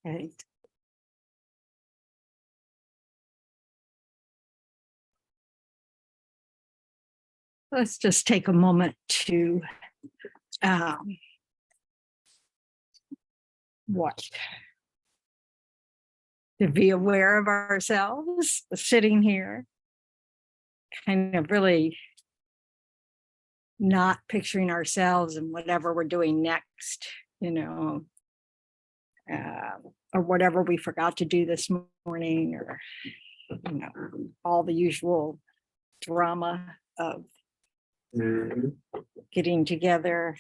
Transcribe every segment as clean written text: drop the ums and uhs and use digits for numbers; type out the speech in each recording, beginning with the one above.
Okay. Let's just take a moment to what? To be aware of ourselves, sitting here, kind of really not picturing ourselves and whatever we're doing next, or whatever we forgot to do this morning, or, all the usual drama of getting together.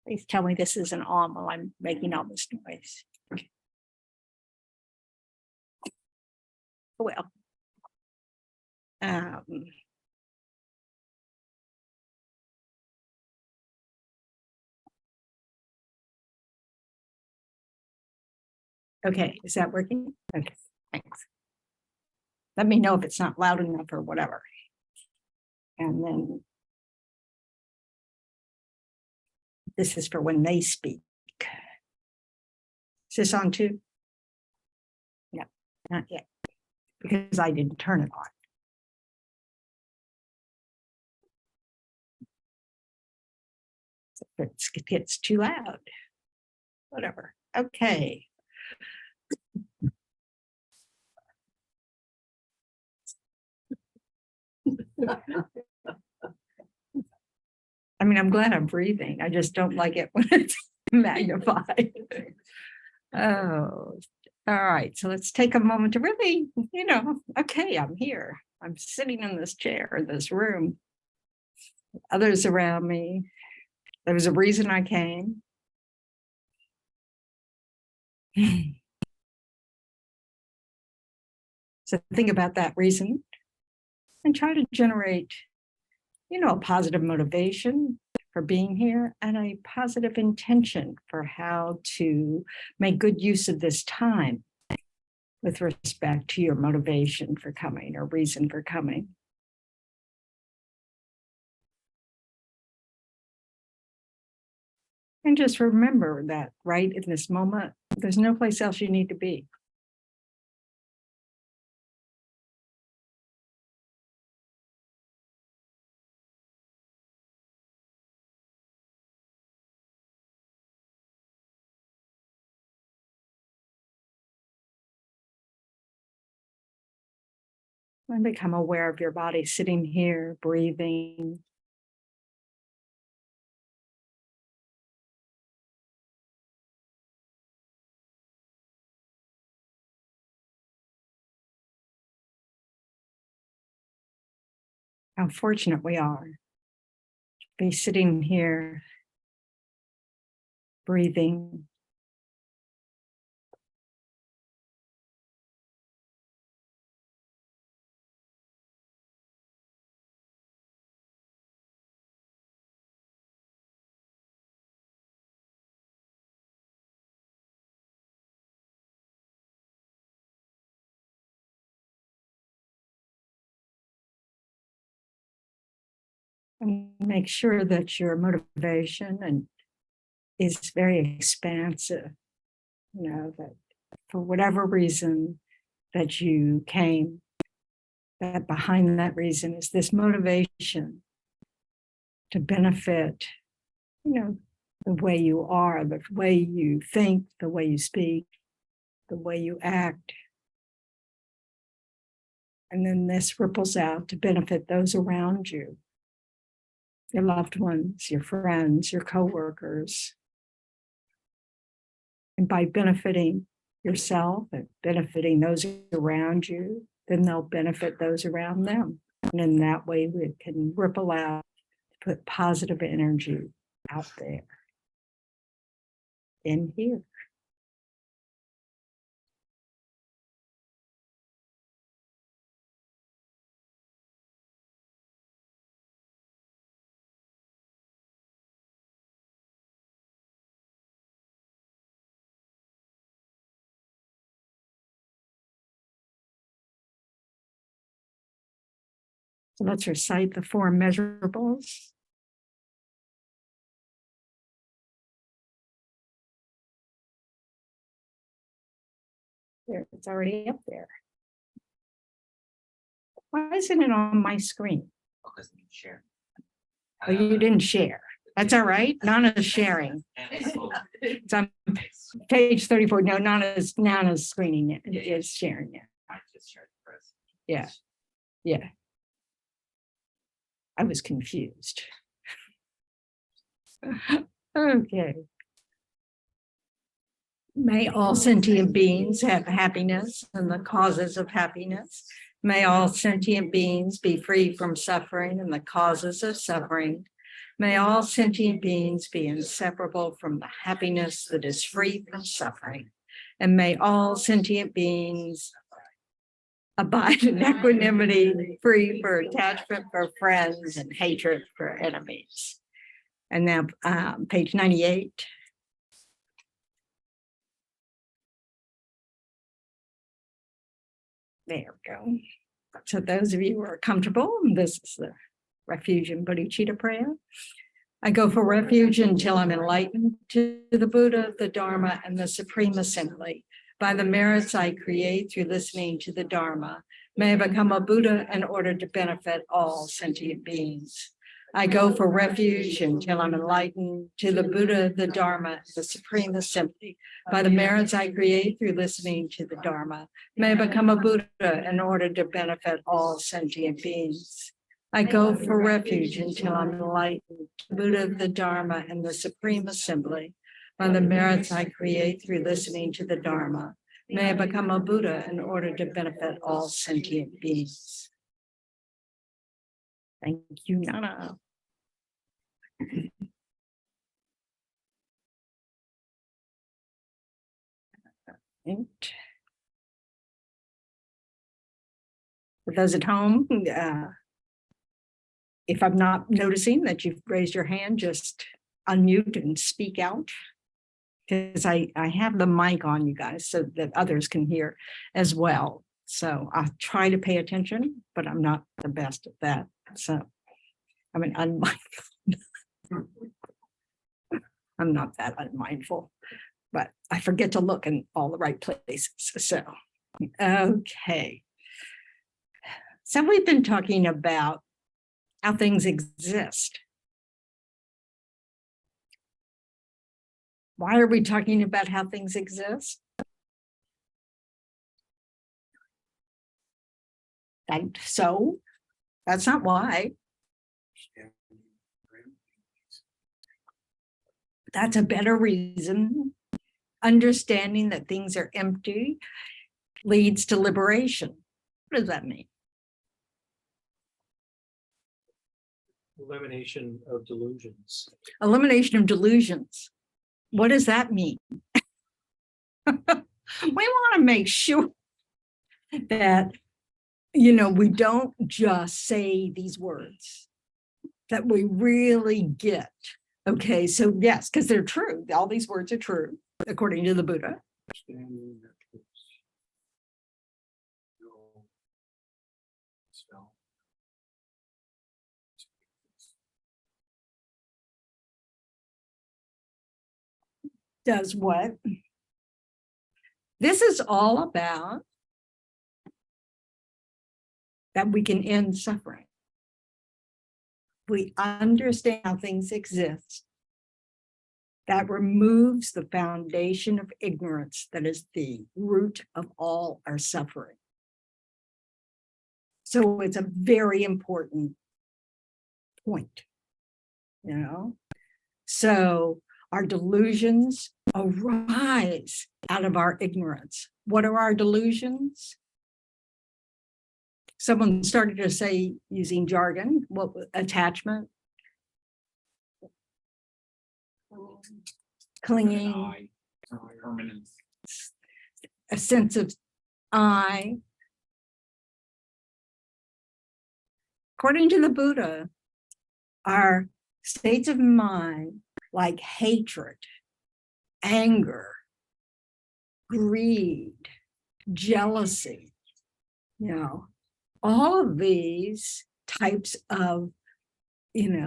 Please tell me this isn't on while I'm making all this noise. Well, okay, is that working? Okay, thanks. Let me know if it's not loud enough or whatever. And then this is for when they speak. Is this on too? No, not yet, because I didn't turn it on. So if it gets too loud, whatever. Okay. I mean, I'm glad I'm breathing. I just don't like it when it's magnified. Oh, all right. So let's take a moment to really, okay, I'm here. I'm sitting in this chair, in this room. Others around me. There was a reason I came. So think about that reason and try to generate, a positive motivation for being here and a positive intention for how to make good use of this time with respect to your motivation for coming or reason for coming. And just remember that right in this moment, there's no place else you need to be. And become aware of your body sitting here, breathing. How fortunate we are to be sitting here, breathing. And make sure that your motivation is very expansive, that for whatever reason that you came, that behind that reason is this motivation to benefit, the way you are, the way you think, the way you speak, the way you act. And then this ripples out to benefit those around you, your loved ones, your friends, your coworkers. And by benefiting yourself and benefiting those around you, then they'll benefit those around them. And in that way, we can ripple out, put positive energy out there in here. So let's recite the 4 measurables. there. It's already up there. Why isn't it on my screen? Because you share. Oh, you didn't share. That's all right. Nana's sharing. It's on page 34. No, Nana's screening it. It is sharing it. I just shared the press. Yeah. Yeah. I was confused. Okay. May all sentient beings have happiness and the causes of happiness. May all sentient beings be free from suffering and the causes of suffering. May all sentient beings be inseparable from the happiness that is free from suffering. And may all sentient beings abide in equanimity, free for attachment for friends and hatred for enemies. And now page 98. There we go. So those of you who are comfortable, this is the refuge and bodhicitta prayer. I go for refuge until I'm enlightened to the Buddha, the Dharma, and the Supreme Assembly. By the merits I create through listening to the Dharma, may I become a Buddha in order to benefit all sentient beings. I go for refuge until I'm enlightened to the Buddha, the Dharma, the Supreme Assembly. By the merits I create through listening to the Dharma, may I become a Buddha in order to benefit all sentient beings. I go for refuge until I'm enlightened to the Buddha, the Dharma, and the Supreme Assembly. By the merits I create through listening to the Dharma, may I become a Buddha in order to benefit all sentient beings. Thank you, Nana. And for those at home, if I'm not noticing that you've raised your hand, just unmute and speak out. Because I have the mic on, you guys, so that others can hear as well. So I'll try to pay attention, but I'm not the best at that. So I'm an unmindful. I'm not that unmindful, but I forget to look in all the right places. So, okay. So we've been talking about how things exist. Why are we talking about how things exist? So that's not why. That's a better reason. Understanding that things are empty leads to liberation. What does that mean? Elimination of delusions. Elimination of delusions. What does that mean? We want to make sure that, we don't just say these words, that we really get. Okay, so yes, because they're true. All these words are true, according to the Buddha. Does what? This is all about that we can end suffering. We understand how things exist. That removes the foundation of ignorance that is the root of all our suffering. So it's a very important point, So our delusions arise out of our ignorance. What are our delusions? Someone started to say, using jargon, what attachment, clinging, Permanence. a sense of I. According to the Buddha, our states of mind like hatred, anger, greed, jealousy, all of these types of,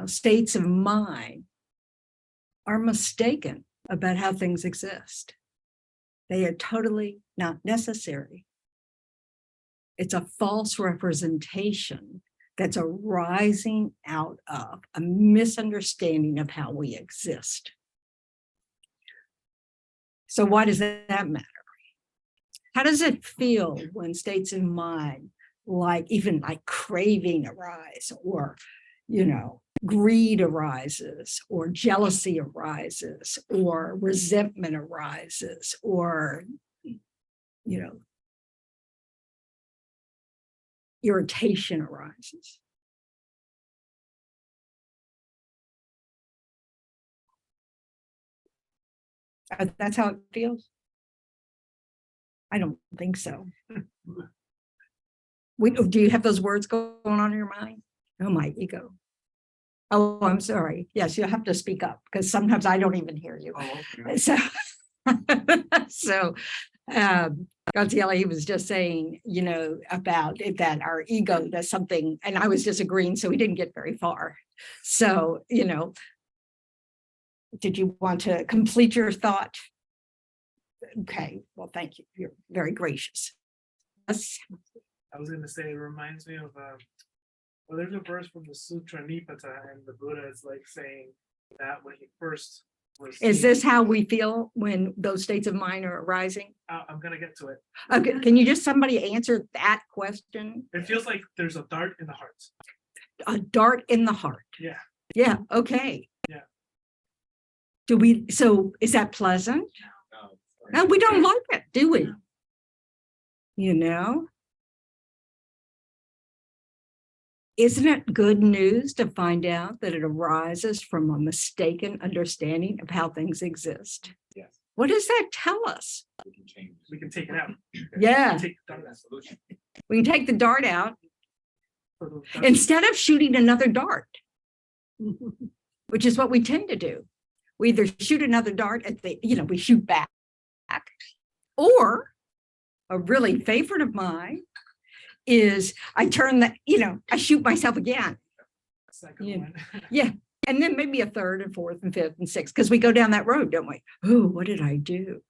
states of mind are mistaken about how things exist. They are totally not necessary. It's a false representation that's arising out of a misunderstanding of how we exist. So why does that matter? How does it feel when states of mind, like even like craving arise, or, greed arises, or jealousy arises, or resentment arises, or, irritation arises? That's how it feels? I don't think so. Do you have those words going on in your mind? Oh, my ego. Oh, I'm sorry. Yes, you'll have to speak up because sometimes I don't even hear you. Oh, okay. So, Graziella, he was just saying, about it, that our ego does something, and I was disagreeing, so we didn't get very far. So, did you want to complete your thought? Okay, well, thank you. You're very gracious. Yes. I was going to say, it reminds me of, there's a verse from the Sutra Nipata, and the Buddha is like saying that when he first was. Is this how we feel when those states of mind are arising? I'm going to get to it. Okay, can you just somebody answer that question? It feels like there's a dart in the heart. A dart in the heart. Yeah. Yeah, okay. Yeah. So is that pleasant? No, we don't like it, do we? Isn't it good news to find out that it arises from a mistaken understanding of how things exist? Yes. What does that tell us? We can change. We can take it out. Yeah. Take the dart out. Solution. We can take the dart out So the dart- instead of shooting another dart, which is what we tend to do. We either shoot another dart at we shoot back, or a really favorite of mine is I turn I shoot myself again. Second Yeah. one. Yeah. And then maybe a third and fourth and fifth and sixth, because we go down that road, don't we? Oh, what did I do?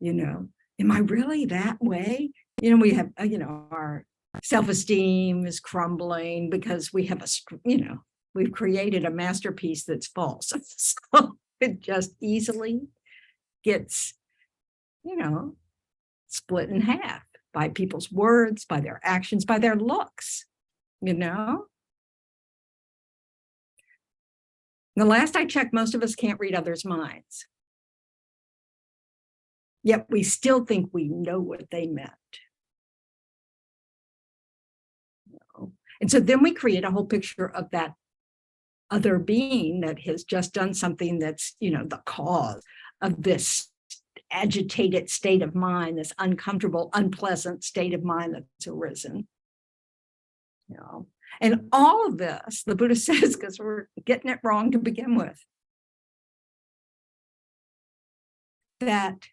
Am I really that way? We have, our self-esteem is crumbling because we have we've created a masterpiece that's false. So it just easily gets, split in half by people's words, by their actions, by their looks, The last I checked, most of us can't read others' minds. Yet we still think we know what they meant. And so then we create a whole picture of that other being that has just done something that's, the cause of this agitated state of mind, this uncomfortable, unpleasant state of mind that's arisen. And all of this, the Buddha says, because we're getting it wrong to begin with, that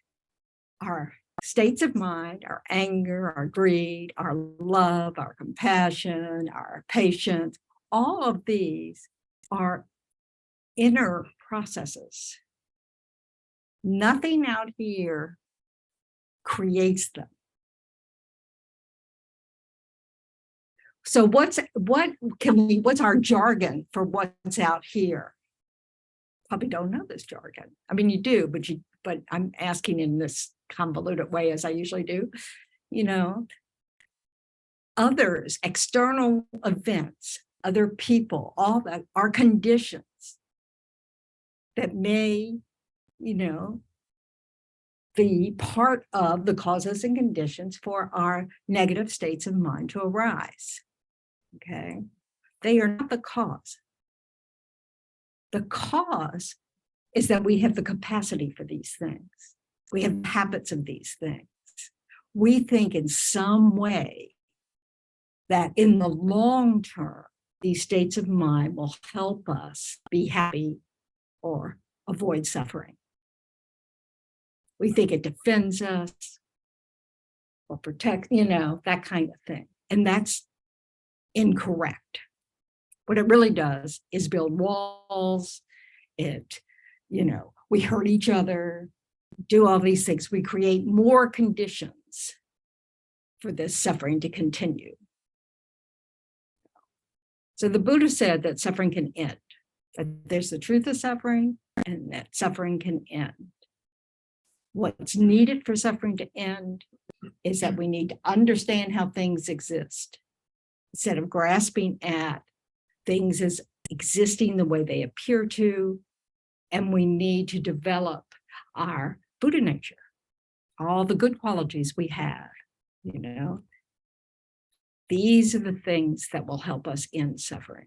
our states of mind, our anger, our greed, our love, our compassion, our patience, all of these are inner processes. Nothing out here creates them. So what's our jargon for what's out here? Probably don't know this jargon. I mean, you do, but I'm asking in this convoluted way as I usually do. Others, external events, other people, all that are conditions that may, be part of the causes and conditions for our negative states of mind to arise. Okay, they are not the cause. The cause is that we have the capacity for these things. We have habits of these things. We think in some way that in the long term, these states of mind will help us be happy or avoid suffering. We think it defends us or protects, that kind of thing. And that's incorrect. What it really does is build walls. We hurt each other. do all these things. We create more conditions for this suffering to continue. So the Buddha said that suffering can end, that there's the truth of suffering and that suffering can end. What's needed for suffering to end is that we need to understand how things exist instead of grasping at things as existing the way they appear to. And we need to develop our Buddha nature, all the good qualities we have, you know. These are the things that will help us end suffering.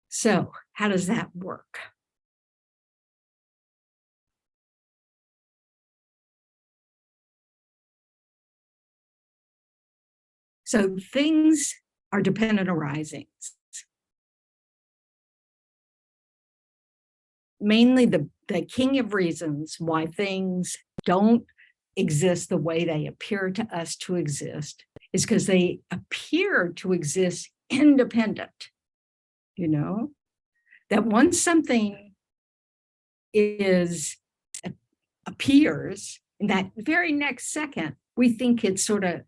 So, how does that work? So, things are dependent arisings. Mainly the king of reasons why things don't exist the way they appear to us to exist is because they appear to exist independent. You know, that once something appears, in that very next second, we think it's sort of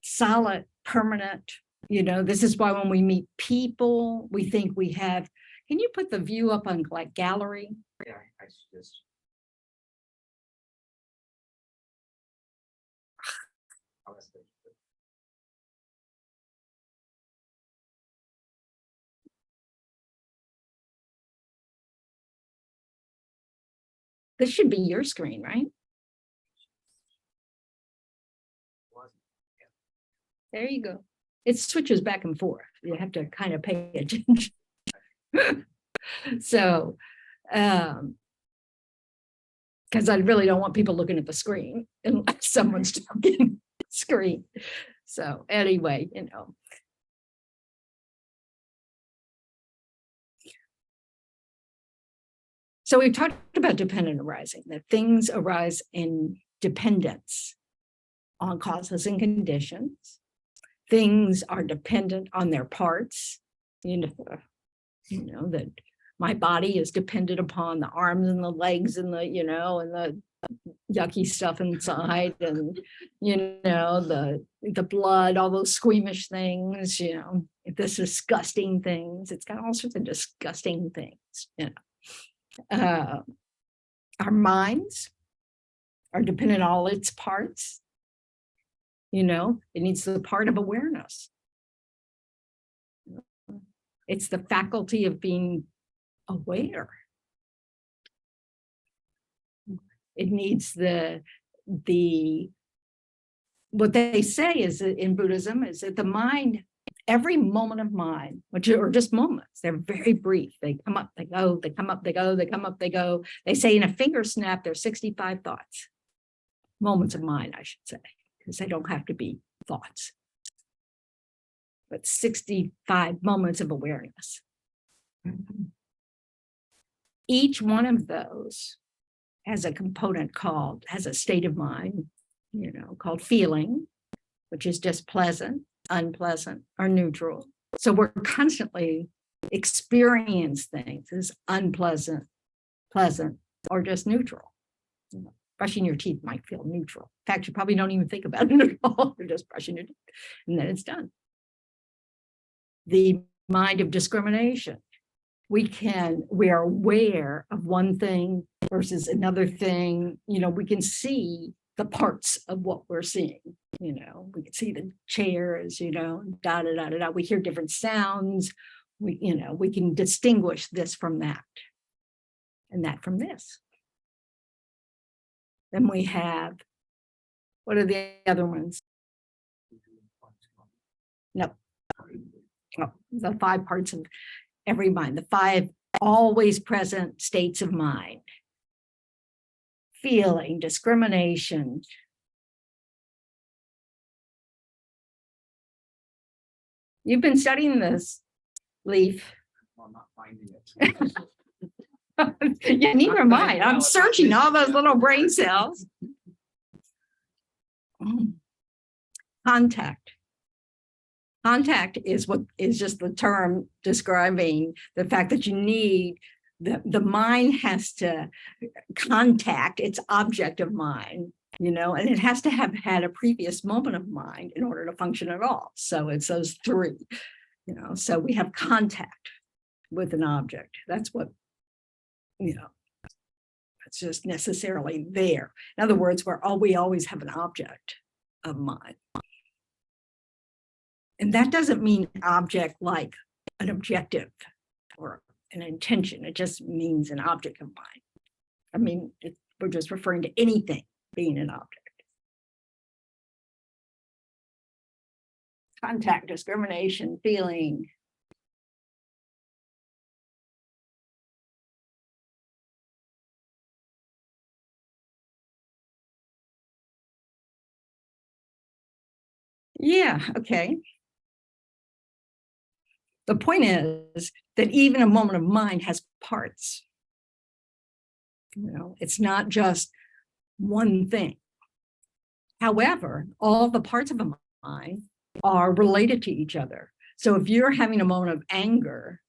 solid, permanent. You know, this is why when we meet people, we think we have. Can you put the view up on like gallery? Yeah, I just. Oh, that's good. This should be your screen, right? There you go. It switches back and forth. You have to kind of pay attention. So, because I really don't want people looking at the screen unless someone's talking the screen. So anyway, you know. So we've talked about dependent arising, that things arise in dependence on causes and conditions. Things are dependent on their parts. You know that my body is dependent upon the arms and the legs and the, you know, and the yucky stuff inside, and you know, the blood, all those squeamish things, you know, this disgusting things. It's got all sorts of disgusting things, you know. Our minds are dependent on all its parts. You know, it needs the part of awareness. It's the faculty of being aware. It needs what they say is in Buddhism is that the mind, every moment of mind, which are just moments, they're very brief. They come up, they go, they come up, they go, they come up, they go. They say in a finger snap, there's 65 thoughts. Moments of mind, I should say, because they don't have to be thoughts. But 65 moments of awareness. Each one of those has a component has a state of mind, you know, called feeling, which is just pleasant, unpleasant, or neutral. So we're constantly experience things as unpleasant, pleasant, or just neutral. You know, brushing your teeth might feel neutral. In fact, you probably don't even think about it at all. You're just brushing your teeth, and then it's done. The mind of discrimination. We are aware of one thing versus another thing. You know, we can see the parts of what we're seeing. You know, we can see the chairs, you know, da da da da da. We hear different sounds. You know, we can distinguish this from that and that from this. Then we have, what are the other ones? No. Oh, the 5 parts of every mind, the 5 always present states of mind. Feeling, discrimination. You've been studying this, Leaf. Well, I'm not finding it. You need your mind. I'm searching all those little brain cells. Contact. Contact is just the term describing the fact that you need the mind has to contact its object of mind, and it has to have had a previous moment of mind in order to function at all. So it's those three, so we have contact with an object. That's what, it's just necessarily there. In other words, we always have an object of mind. And that doesn't mean object like an objective or an intention. It just means an object of mind. I mean, we're just referring to anything being an object. Contact, discrimination, feeling. Yeah, okay. The point is that even a moment of mind has parts. It's not just one thing. However, all the parts of a mind are related to each other. So if you're having a moment of anger,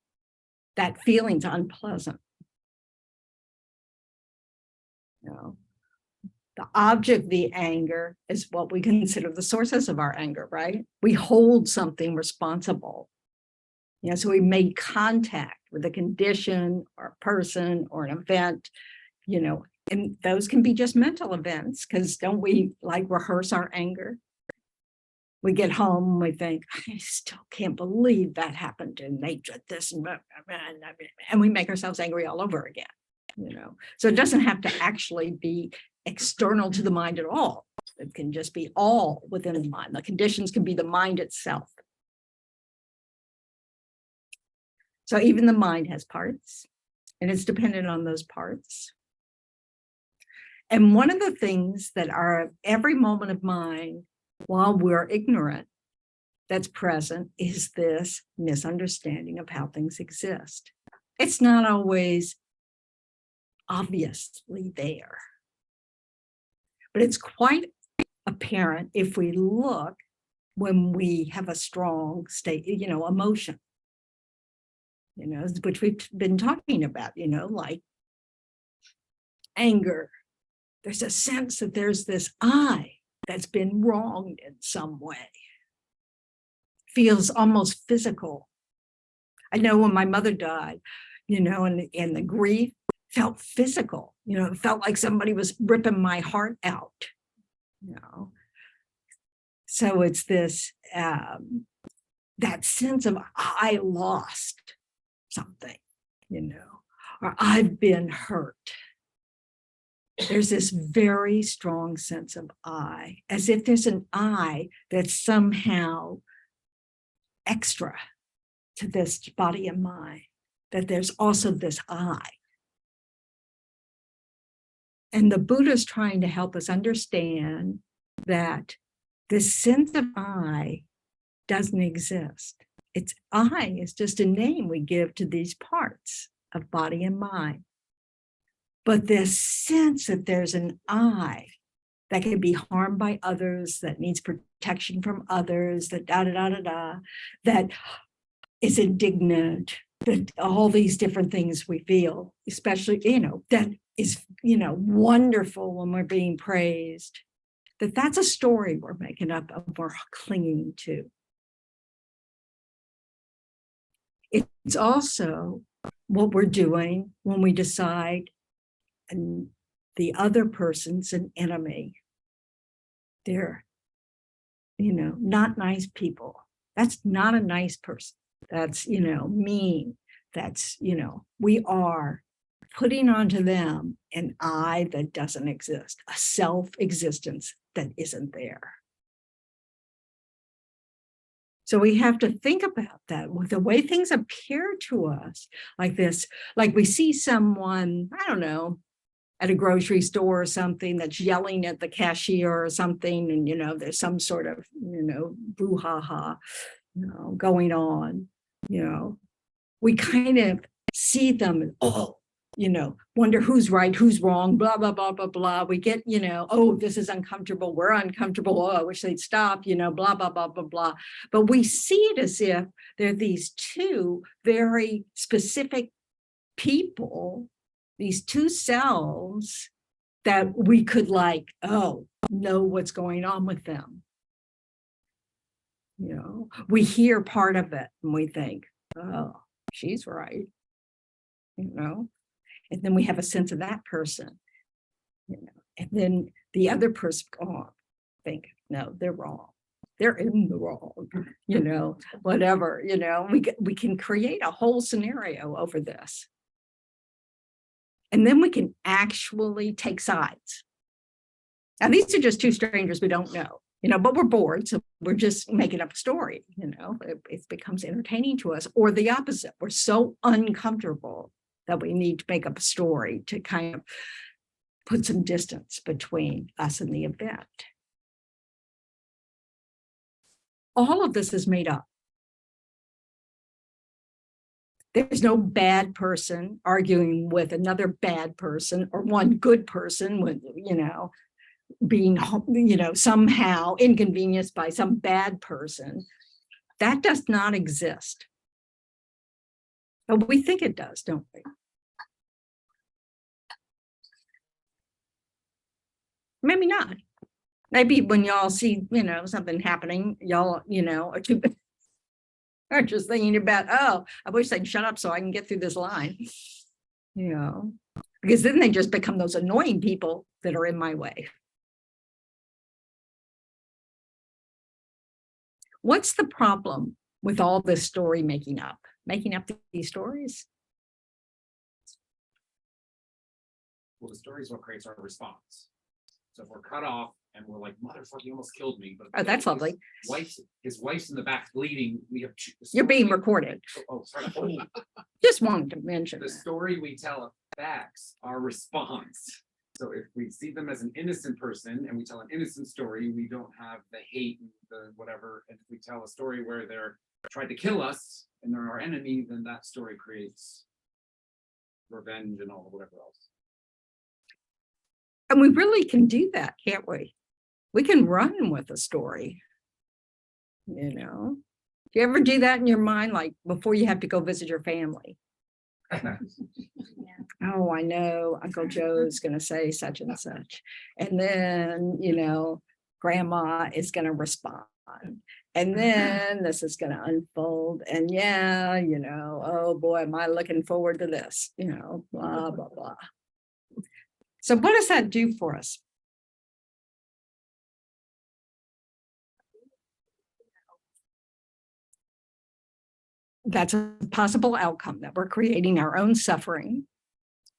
that feeling's unpleasant. The object of the anger is what we consider the sources of our anger, right? We hold something responsible. So we made contact with a condition or a person or an event, and those can be just mental events, because don't we like rehearse our anger? We get home and we think, I still can't believe that happened and they did this and we make ourselves angry all over again. So it doesn't have to actually be external to the mind at all. It can just be all within the mind. The conditions can be the mind itself. So even the mind has parts, and it's dependent on those parts. And one of the things that are every moment of mind while we're ignorant that's present is this misunderstanding of how things exist. It's not always obviously there, but it's quite apparent if we look when we have a strong state, emotion, which we've been talking about, like anger. There's a sense that there's this I that's been wronged in some way. Feels almost physical. I know when my mother died, and the grief felt physical, it felt like somebody was ripping my heart out, So it's this, that sense of I lost something, or I've been hurt. There's this very strong sense of I, as if there's an I that's somehow extra to this body and mind, that there's also this I. And the Buddha's trying to help us understand that this sense of I doesn't exist. It's I is just a name we give to these parts of body and mind. But this sense that there's an I that can be harmed by others, that needs protection from others, that that is indignant, that all these different things we feel, especially, that is, wonderful when we're being praised, that's a story we're making up and we're clinging to. It's also what we're doing when we decide and the other person's an enemy. They're, not nice people. That's not a nice person. That's, mean. That's, we are putting onto them an I that doesn't exist, a self-existence that isn't there. So we have to think about that with the way things appear to us like this, like we see someone, I don't know, at a grocery store or something that's yelling at the cashier or something, and there's some sort of brouhaha going on. We kind of see them and wonder who's right, who's wrong, blah blah blah blah blah. We get oh, this is uncomfortable, we're uncomfortable, oh, I wish they'd stop, blah blah blah blah blah. But we see it as if there are these two very specific people, these two selves that we could like, oh, know what's going on with them. You know, we hear part of it and we think, oh, she's right. You know, and then we have a sense of that person, you know, and then the other person, oh, think, no, they're wrong. They're in the wrong, you know, whatever, you know, we can create a whole scenario over this. And then we can actually take sides. Now, these are just two strangers we don't know, you know, but we're bored. So we're just making up a story, you know, it becomes entertaining to us, or the opposite. We're so uncomfortable that we need to make up a story to kind of put some distance between us and the event. All of this is made up. There's no bad person arguing with another bad person, or one good person with, you know, being, you know, somehow inconvenienced by some bad person. That does not exist. But we think it does, don't we? Maybe not. Maybe when y'all see, you know, something happening, y'all, you know, are just thinking about, oh, I wish they'd shut up so I can get through this line. You know, because then they just become those annoying people that are in my way. What's the problem with all this story making up these stories? Well, the story is what creates our response. So if we're cut off and we're like, motherfucker, you almost killed me. But Oh, that's lovely. His wife's in the back bleeding. We have. You're being recorded. Oh, sorry. Just wanted to mention The that. story we tell affects our response. So if we see them as an innocent person and we tell an innocent story, we don't have the hate and the whatever. And if we tell a story where they're tried to kill us and they're our enemy, then that story creates revenge and all the whatever else. And we really can do that, can't we? We can run with a story. You know, do you ever do that in your mind, like before you have to go visit your family? Oh, I know Uncle Joe's going to say such and such. And then, you know, grandma is going to respond. And then this is going to unfold. And yeah, you know, oh boy, am I looking forward to this, you know, blah, blah, blah. So what does that do for us? That's a possible outcome, that we're creating our own suffering.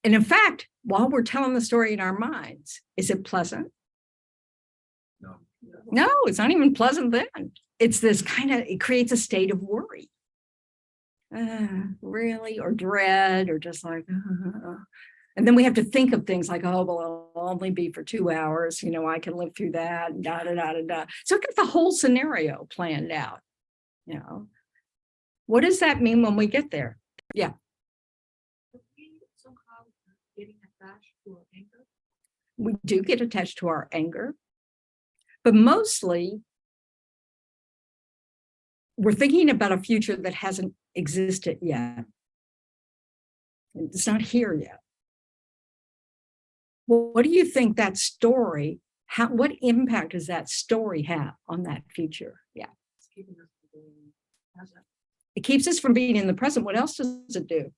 And in fact, while we're telling the story in our minds, is it pleasant? No. No, it's not even pleasant then. It's this kind of, it creates a state of worry. Really? Or dread, or just like, and then we have to think of things like, oh, well, it'll only be for 2 hours. You know, I can live through that, and da, da, da, da, da. So get the whole scenario planned out, you know. What does that mean when we get there? Yeah. We do get attached to our anger, but mostly we're thinking about a future that hasn't existed yet. It's not here yet. Well, what do you think that story, what impact does that story have on that future? Yeah. It keeps us from being in the present. What else does it do?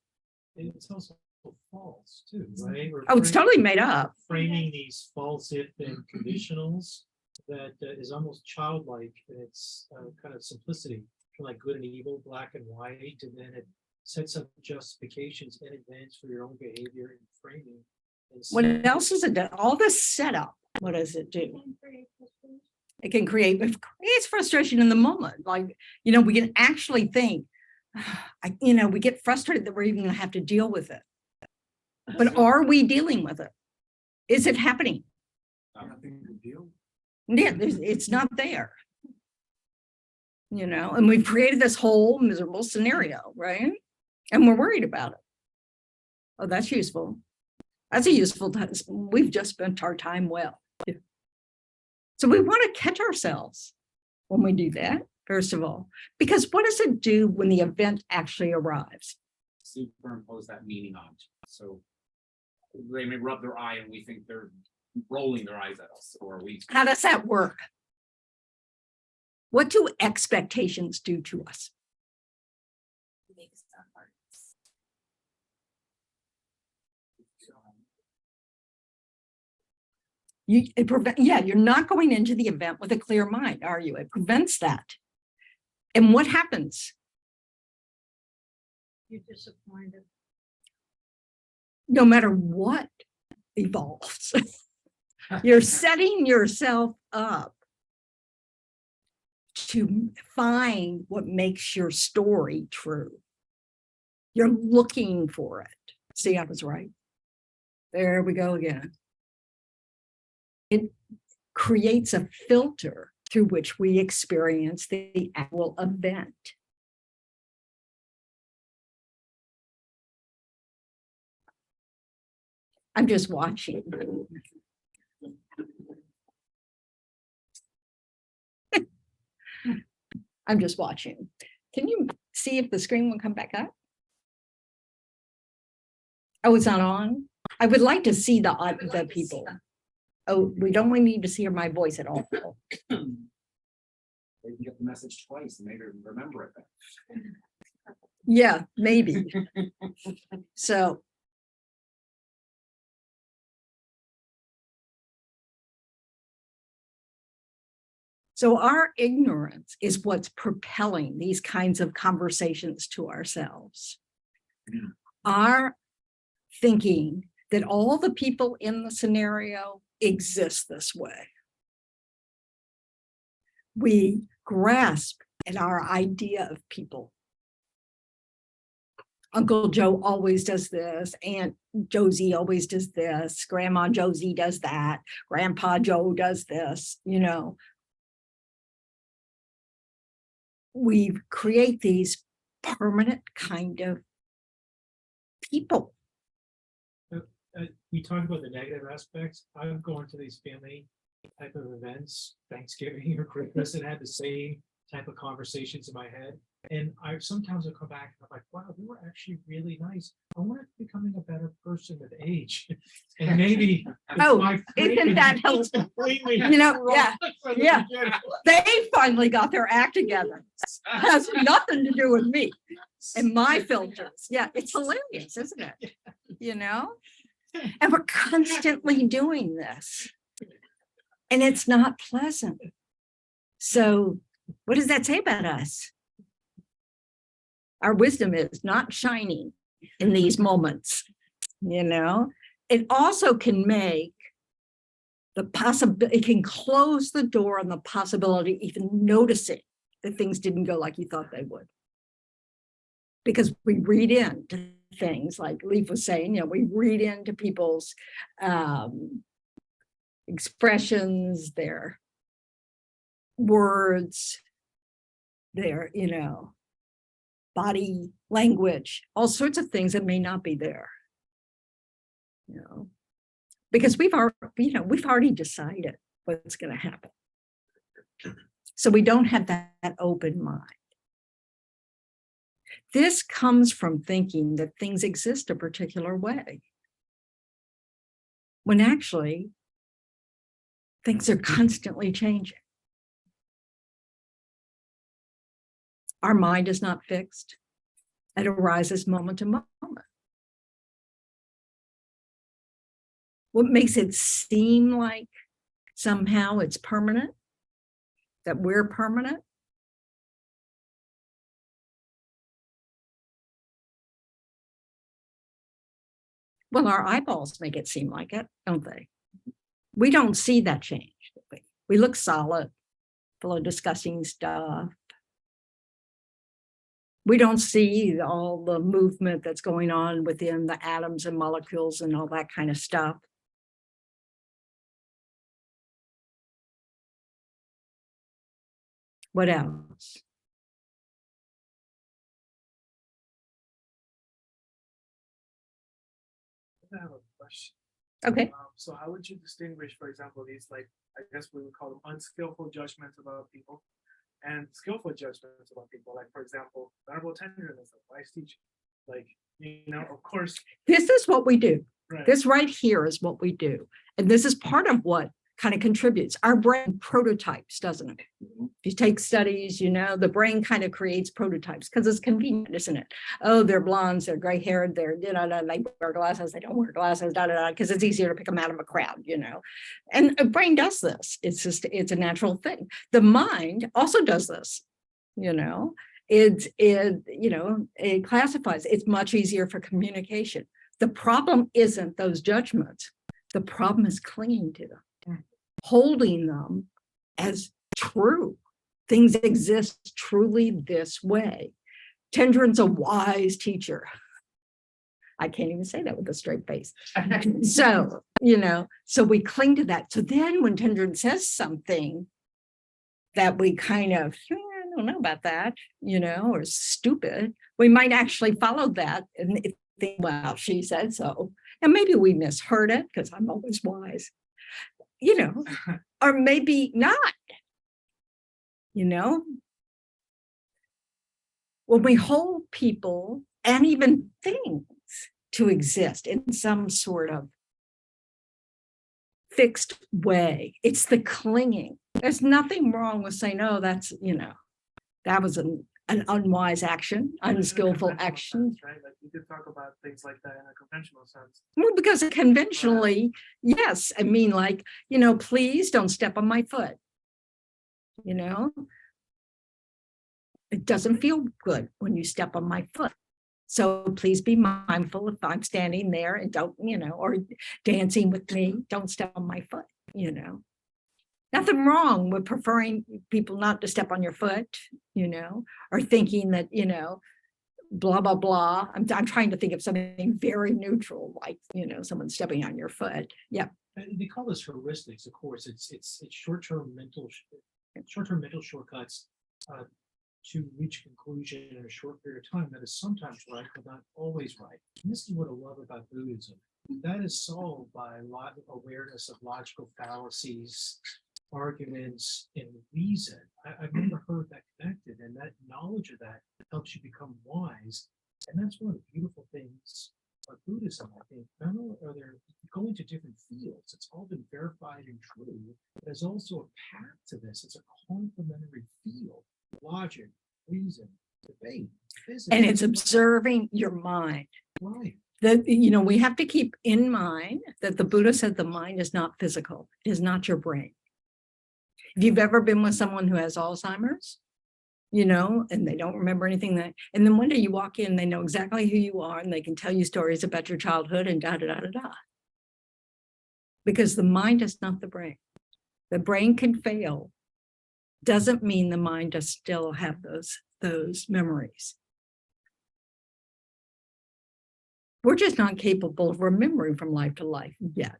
It's also false too, right? Oh, it's totally made up. Framing these false if and conditionals that is almost childlike in its kind of simplicity, like good and evil, black and white, and then it sets up justifications in advance for your own behavior and framing. What else does it do? All this setup, what does it do? It can create, it creates frustration in the moment. Like, you know, we can actually think, you know, we get frustrated that we're even going to have to deal with it. But are we dealing with it? Is it happening? Nothing to deal. Yeah, it's not there. You know, and we've created this whole miserable scenario, right? And we're worried about it. Oh, that's useful. That's a useful time. We've just spent our time well. So we want to catch ourselves when we do that, first of all, because what does it do when the event actually arrives? superimpose that meaning onto it. So they may rub their eye and we think they're rolling their eyes at us, or we. How does that work? What do expectations do to us? Makes our hearts. Yeah, you're not going into the event with a clear mind, are you? It prevents that. And what happens? You're disappointed. No matter what evolves, you're setting yourself up to find what makes your story true. You're looking for it. See, I was right. There we go again. It creates a filter through which we experience the actual event. I'm just watching. I'm just watching. Can you see if the screen will come back up? Oh, it's not on. I would like to see the people. Oh, we don't need to hear my voice at all. They can get the message twice and maybe remember it then. Yeah, maybe. So. So our ignorance is what's propelling these kinds of conversations to ourselves. Our thinking that all the people in the scenario exist this way. We grasp at our idea of people. Uncle Joe always does this, Aunt Josie always does this, Grandma Josie does that, Grandpa Joe does this, you know. We create these permanent kind of people. We talk about the negative aspects. I'm going to these family type of events, Thanksgiving or Christmas, and had the same type of conversations in my head. And I sometimes will come back and I'm like, wow, they were actually really nice. I want to becoming a better person with age. And maybe Isn't that you know, yeah. They finally got their act together. Has nothing to do with me and my filters. Yeah, it's hilarious, isn't it? You know? And we're constantly doing this. And it's not pleasant. So what does that say about us? Our wisdom is not shining in these moments, you know? It also can make the possibility, it can close the door on the possibility even noticing that things didn't go like you thought they would. Because we read into things like Leaf was saying, you know, we read into people's expressions, their words, their, you know, body language, all sorts of things that may not be there. You know, because we've already decided what's going to happen. So we don't have that open mind. This comes from thinking that things exist a particular way, when actually things are constantly changing. Our mind is not fixed. It arises moment to moment. What makes it seem like somehow it's permanent, that we're permanent? Well, our eyeballs make it seem like it, don't they? We don't see that change. We look solid, full of disgusting stuff. We don't see all the movement that's going on within the atoms and molecules and all that kind of stuff. What else? I have a question. Okay. So how would you distinguish, for example, these, like, I guess we would call them unskillful judgments about people and skillful judgments about people? Like, for example, Venerable Tendron is a wise teacher. Like, you know, of course, This is what we do. right. This right here is what we do. And this is part of what kind of contributes. Our brain prototypes, doesn't it? If you take studies, you know, the brain kind of creates prototypes because it's convenient, isn't it? Oh, they're blondes, they're gray haired, they're, you know, they wear glasses, they don't wear glasses, because it's easier to pick them out of a crowd, you know. And a brain does this. It's just, it's a natural thing. The mind also does this, you know. It, you know, it classifies. It's much easier for communication. The problem isn't those judgments. The problem is clinging to them, holding them as true. Things exist truly this way. Tendron's a wise teacher. I can't even say that with a straight face. So, you know, so we cling to that. So then when Tendron says something that we kind of, I don't know about that, you know, or stupid, we might actually follow that and think, well, she said so. And maybe we misheard it because I'm always wise, you know, or maybe not, you know. When we hold people and even things to exist in some sort of fixed way, it's the clinging. There's nothing wrong with saying, no, that's, you know, that was an unwise action, unskillful action. Sense, right? Like you could talk about things like that in a conventional sense. Well, because conventionally, yes, I mean, like, you know, please don't step on my foot. You know, it doesn't feel good when you step on my foot. So please be mindful if I'm standing there and don't, you know, or dancing with me, don't step on my foot, you know. Nothing wrong with preferring people not to step on your foot, you know, or thinking that, you know, blah, blah, blah. I'm trying to think of something very neutral, like, you know, someone stepping on your foot. Yeah. They call this heuristics, of course. It's short-term mental shortcuts to reach conclusion in a short period of time that is sometimes right, but not always right. And this is what I love about Buddhism. That is solved by a lot of awareness of logical fallacies, arguments, and reason. I've never heard that connected, and that knowledge of that helps you become wise. And that's one of the beautiful things about Buddhism, I think. Not only are there going to different fields, it's all been verified and true, but there's also a path to this. It's a complementary field. Logic, reason, debate, physics. And it's observing your mind. Right. That, you know, we have to keep in mind that the Buddha said the mind is not physical, it is not your brain. If you've ever been with someone who has Alzheimer's, you know, and they don't remember anything that, and then one day you walk in, they know exactly who you are, and they can tell you stories about your childhood and da da da da da. Because the mind is not the brain. The brain can fail. Doesn't mean the mind does still have those memories. We're just not capable of remembering from life to life yet.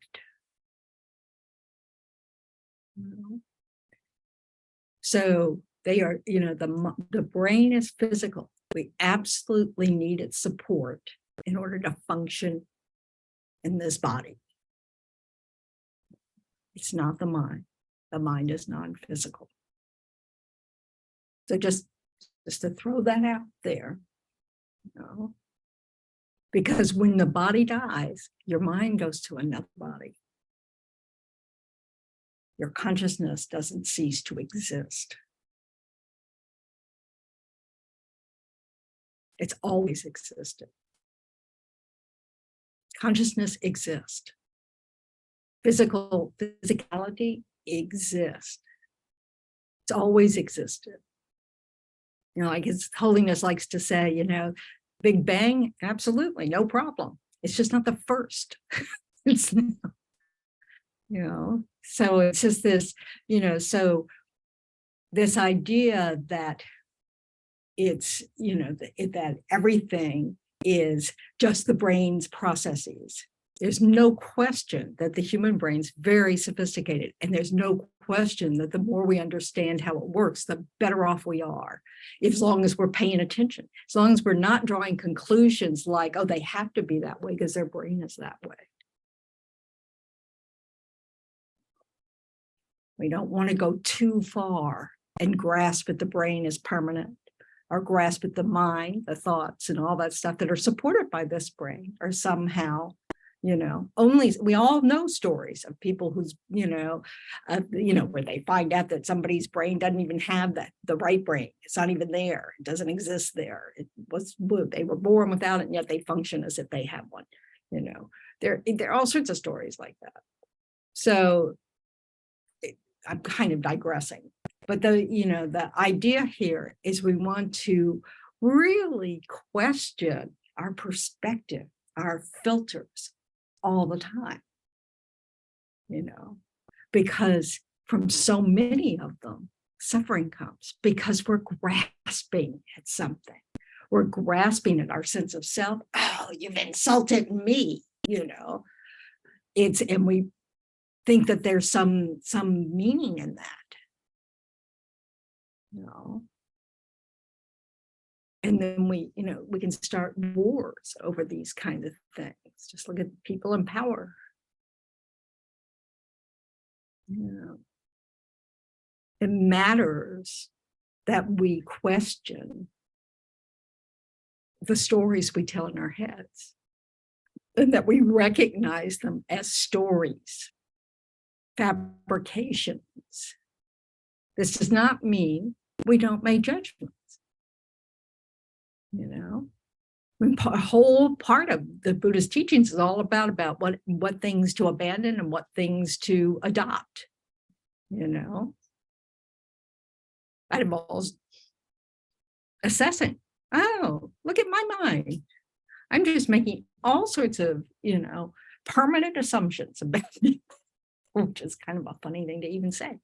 So they are, you know, the brain is physical. We absolutely need its support in order to function in this body. It's not the mind. The mind is non-physical. So just to throw that out there, you know, because when the body dies, your mind goes to another body. Your consciousness doesn't cease to exist. It's always existed. Consciousness exists. Physicality exists. It's always existed. You know, like his Holiness likes to say, you know, Big Bang, absolutely, no problem. It's just not the first. It's, you know, so it's just this, you know, so this idea that it's, you know, that everything is just the brain's processes. There's no question that the human brain's very sophisticated, and there's no question that the more we understand how it works, the better off we are, as long as we're paying attention, as long as we're not drawing conclusions like, oh, they have to be that way because their brain is that way. We don't want to go too far and grasp that the brain is permanent, our grasp at the mind, the thoughts, and all that stuff that are supported by this brain are somehow, only we all know stories of people who's, where they find out that somebody's brain doesn't even have the right brain. It's not even there. It doesn't exist there. They were born without it, and yet they function as if they have one. There are all sorts of stories like that. So I'm kind of digressing, but the idea here is we want to really question our perspective, our filters all the time, because from so many of them, suffering comes because we're grasping at something. We're grasping at our sense of self. Oh, you've insulted me, and we think that there's some meaning in that. And then we can start wars over these kinds of things. Just look at people in power. It matters that we question the stories we tell in our heads, and that we recognize them as stories, fabrications. This does not mean we don't make judgments. A whole part of the Buddhist teachings is all about what things to abandon and what things to adopt. That involves assessing. Oh, look at my mind. I'm just making all sorts of, permanent assumptions about me, which is kind of a funny thing to even say.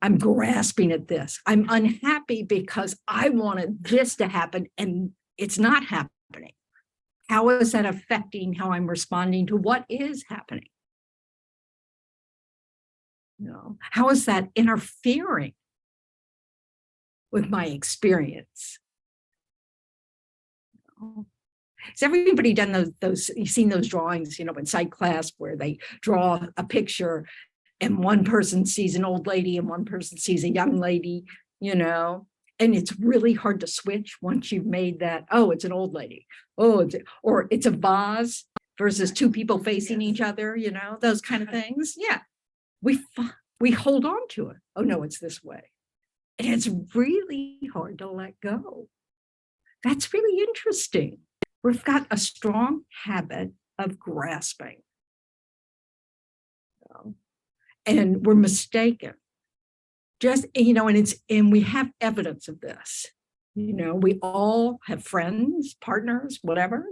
I'm grasping at this. I'm unhappy because I wanted this to happen and it's not happening. How is that affecting how I'm responding to what is happening? How is that interfering with my experience? Has everybody done those? You've seen those drawings, in psych class where they draw a picture and one person sees an old lady and one person sees a young lady, and it's really hard to switch once you've made that. Oh, it's an old lady. Oh, it's a vase versus two people facing each other, those kind of things. Yeah, we hold on to it. Oh no, it's this way. And it's really hard to let go. That's really interesting. We've got a strong habit of grasping. And we're mistaken. And we have evidence of this. We all have friends, partners, whatever,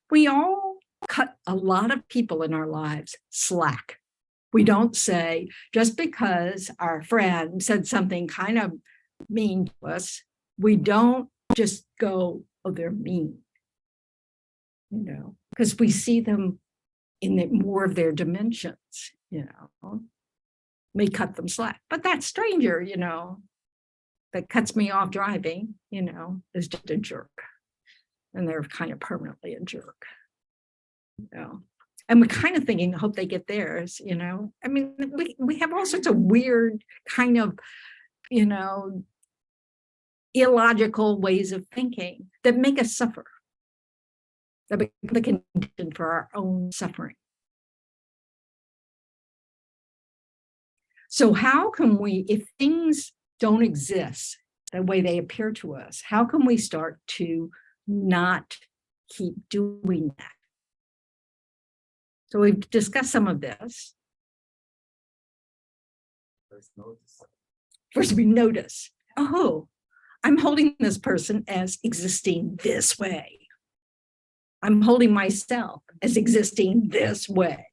we all cut a lot of people in our lives slack. We don't say, just because our friend said something kind of mean to us, we don't just go, oh, they're mean, because we see them in more of their dimensions, may cut them slack. But that stranger, that cuts me off driving, is just a jerk. And they're kind of permanently a jerk. And we're kind of thinking, I hope they get theirs, I mean, we have all sorts of weird kind of, illogical ways of thinking that make us suffer, that become the condition for our own suffering. So how can we, if things don't exist the way they appear to us, how can we start to not keep doing that? So we've discussed some of this. First, we notice, oh, I'm holding this person as existing this way. I'm holding myself as existing this way.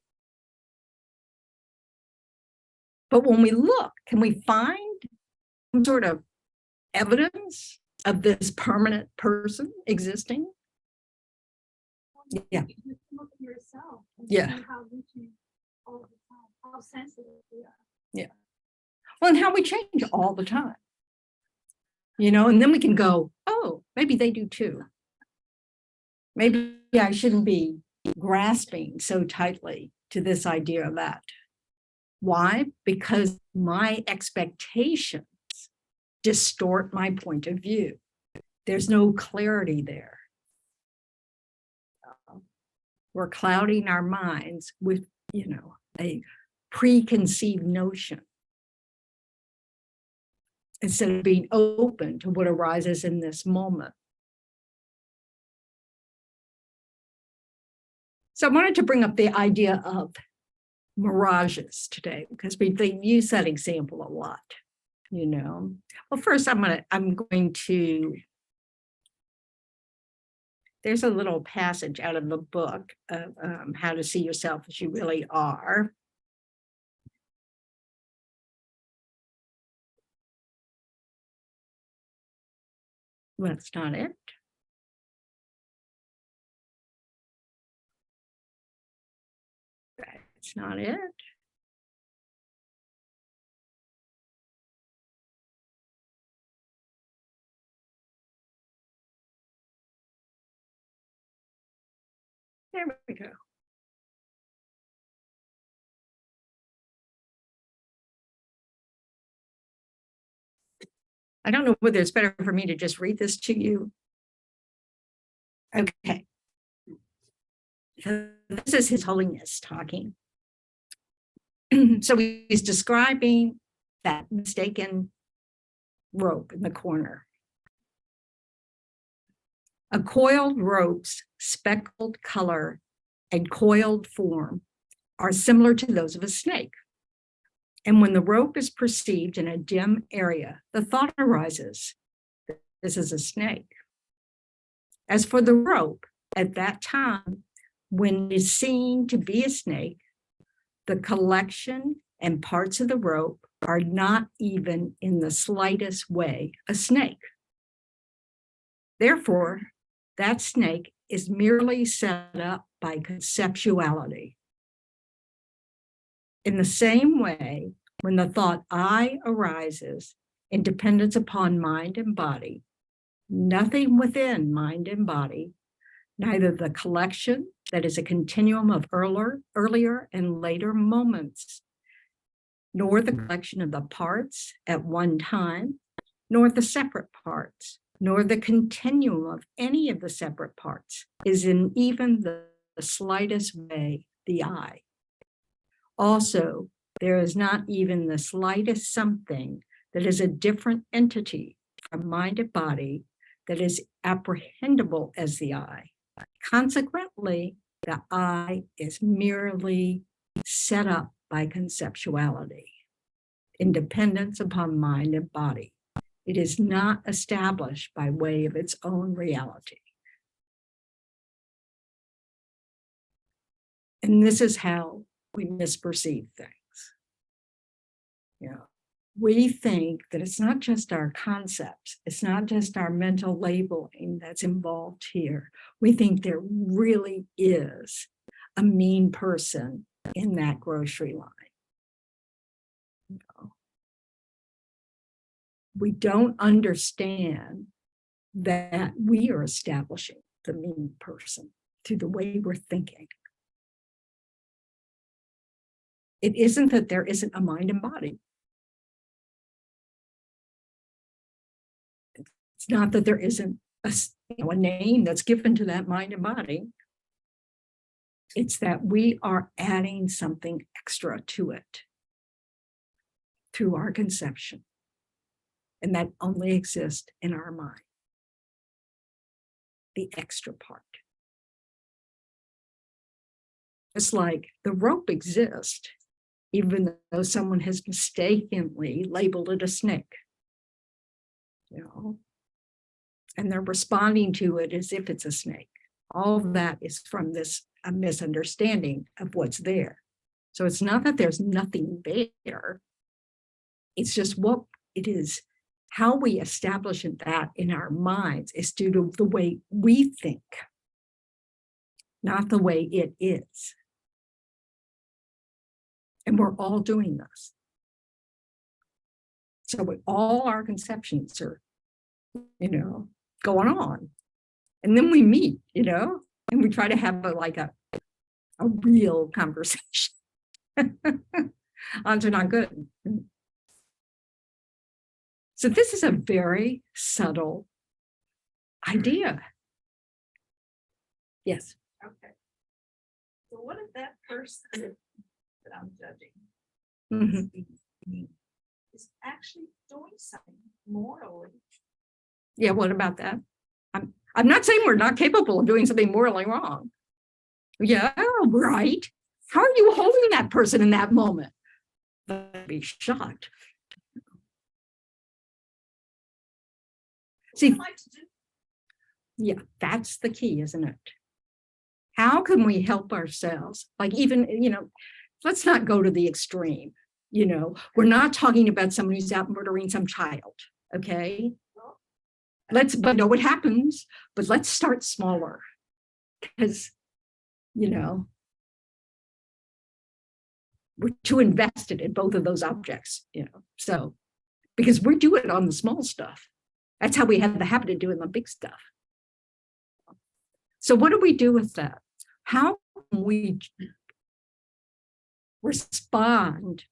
But when we look, can we find some sort of evidence of this permanent person existing? Yeah. You can look at yourself and Yeah. see how we change all the time, how sensitive we are. Yeah. Well, and how we change all the time. And then we can go, oh, maybe they do too. Maybe I shouldn't be grasping so tightly to this idea of that. Why? Because my expectations distort my point of view. There's no clarity there. We're clouding our minds with, a preconceived notion instead of being open to what arises in this moment. So I wanted to bring up the idea of mirages today because we've used that example a lot, Well, first I'm going to, there's a little passage out of the book of How to See Yourself as You Really Are. Well, that's not it. That's not it. There we go. I don't know whether it's better for me to just read this to you. Okay. So this is His Holiness talking. So he's describing that mistaken rope in the corner. A coiled rope's speckled color and coiled form are similar to those of a snake. And when the rope is perceived in a dim area, the thought arises, this is a snake. As for the rope, at that time, when it is seen to be a snake, the collection and parts of the rope are not even in the slightest way a snake. Therefore, that snake is merely set up by conceptuality. In the same way, when the thought I arises in dependence upon mind and body, nothing within mind and body, neither the collection that is a continuum of earlier and later moments, nor the collection of the parts at one time, nor the separate parts, nor the continuum of any of the separate parts is in even the slightest way the I. Also, there is not even the slightest something that is a different entity from mind and body that is apprehendable as the I. Consequently, the I is merely set up by conceptuality, independence upon mind and body. It is not established by way of its own reality. And this is how we misperceive things. We think that it's not just our concepts, it's not just our mental labeling that's involved here. We think there really is a mean person in that grocery line. We don't understand that we are establishing the mean person through the way we're thinking. It isn't that there isn't a mind and body. It's not that there isn't a name that's given to that mind and body. It's that we are adding something extra to it through our conception. And that only exists in our mind. The extra part. It's like the rope exists, even though someone has mistakenly labeled it a snake. And they're responding to it as if it's a snake. All of that is from a misunderstanding of what's there. So it's not that there's nothing there. It's just what it is. How we establish that in our minds is due to the way we think, not the way it is. And we're all doing this. So all our conceptions are, going on. And then we meet, and we try to have a real conversation. Odds are not good. So this is a very subtle idea. Yes. Okay. So what if that person that I'm judging Mhm. is actually doing something morally? Yeah, what about that? I'm not saying we're not capable of doing something morally wrong. Yeah, right. How are you holding that person in that moment? I'd be shocked. See, I'd like to do. yeah, that's the key, isn't it? How can we help ourselves? Like even, let's not go to the extreme. We're not talking about someone who's out murdering some child, okay? But know what happens, but let's start smaller because, we're too invested in both of those objects, so because we do it on the small stuff. That's how we have the habit of doing the big stuff. So what do we do with that? How can we respond?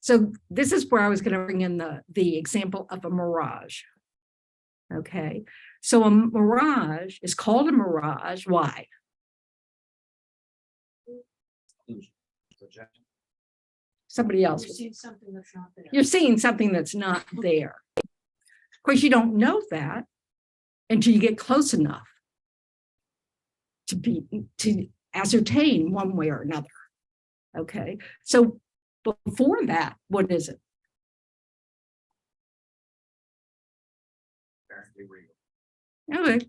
So this is where I was going to bring in the example of a mirage. Okay, so a mirage is called a mirage. Why? Somebody else. You're seeing something that's not there. You're seeing something that's not there. Of course, you don't know that until you get close enough to ascertain one way or another. Okay, so before that, what is it? Apparently real. Okay.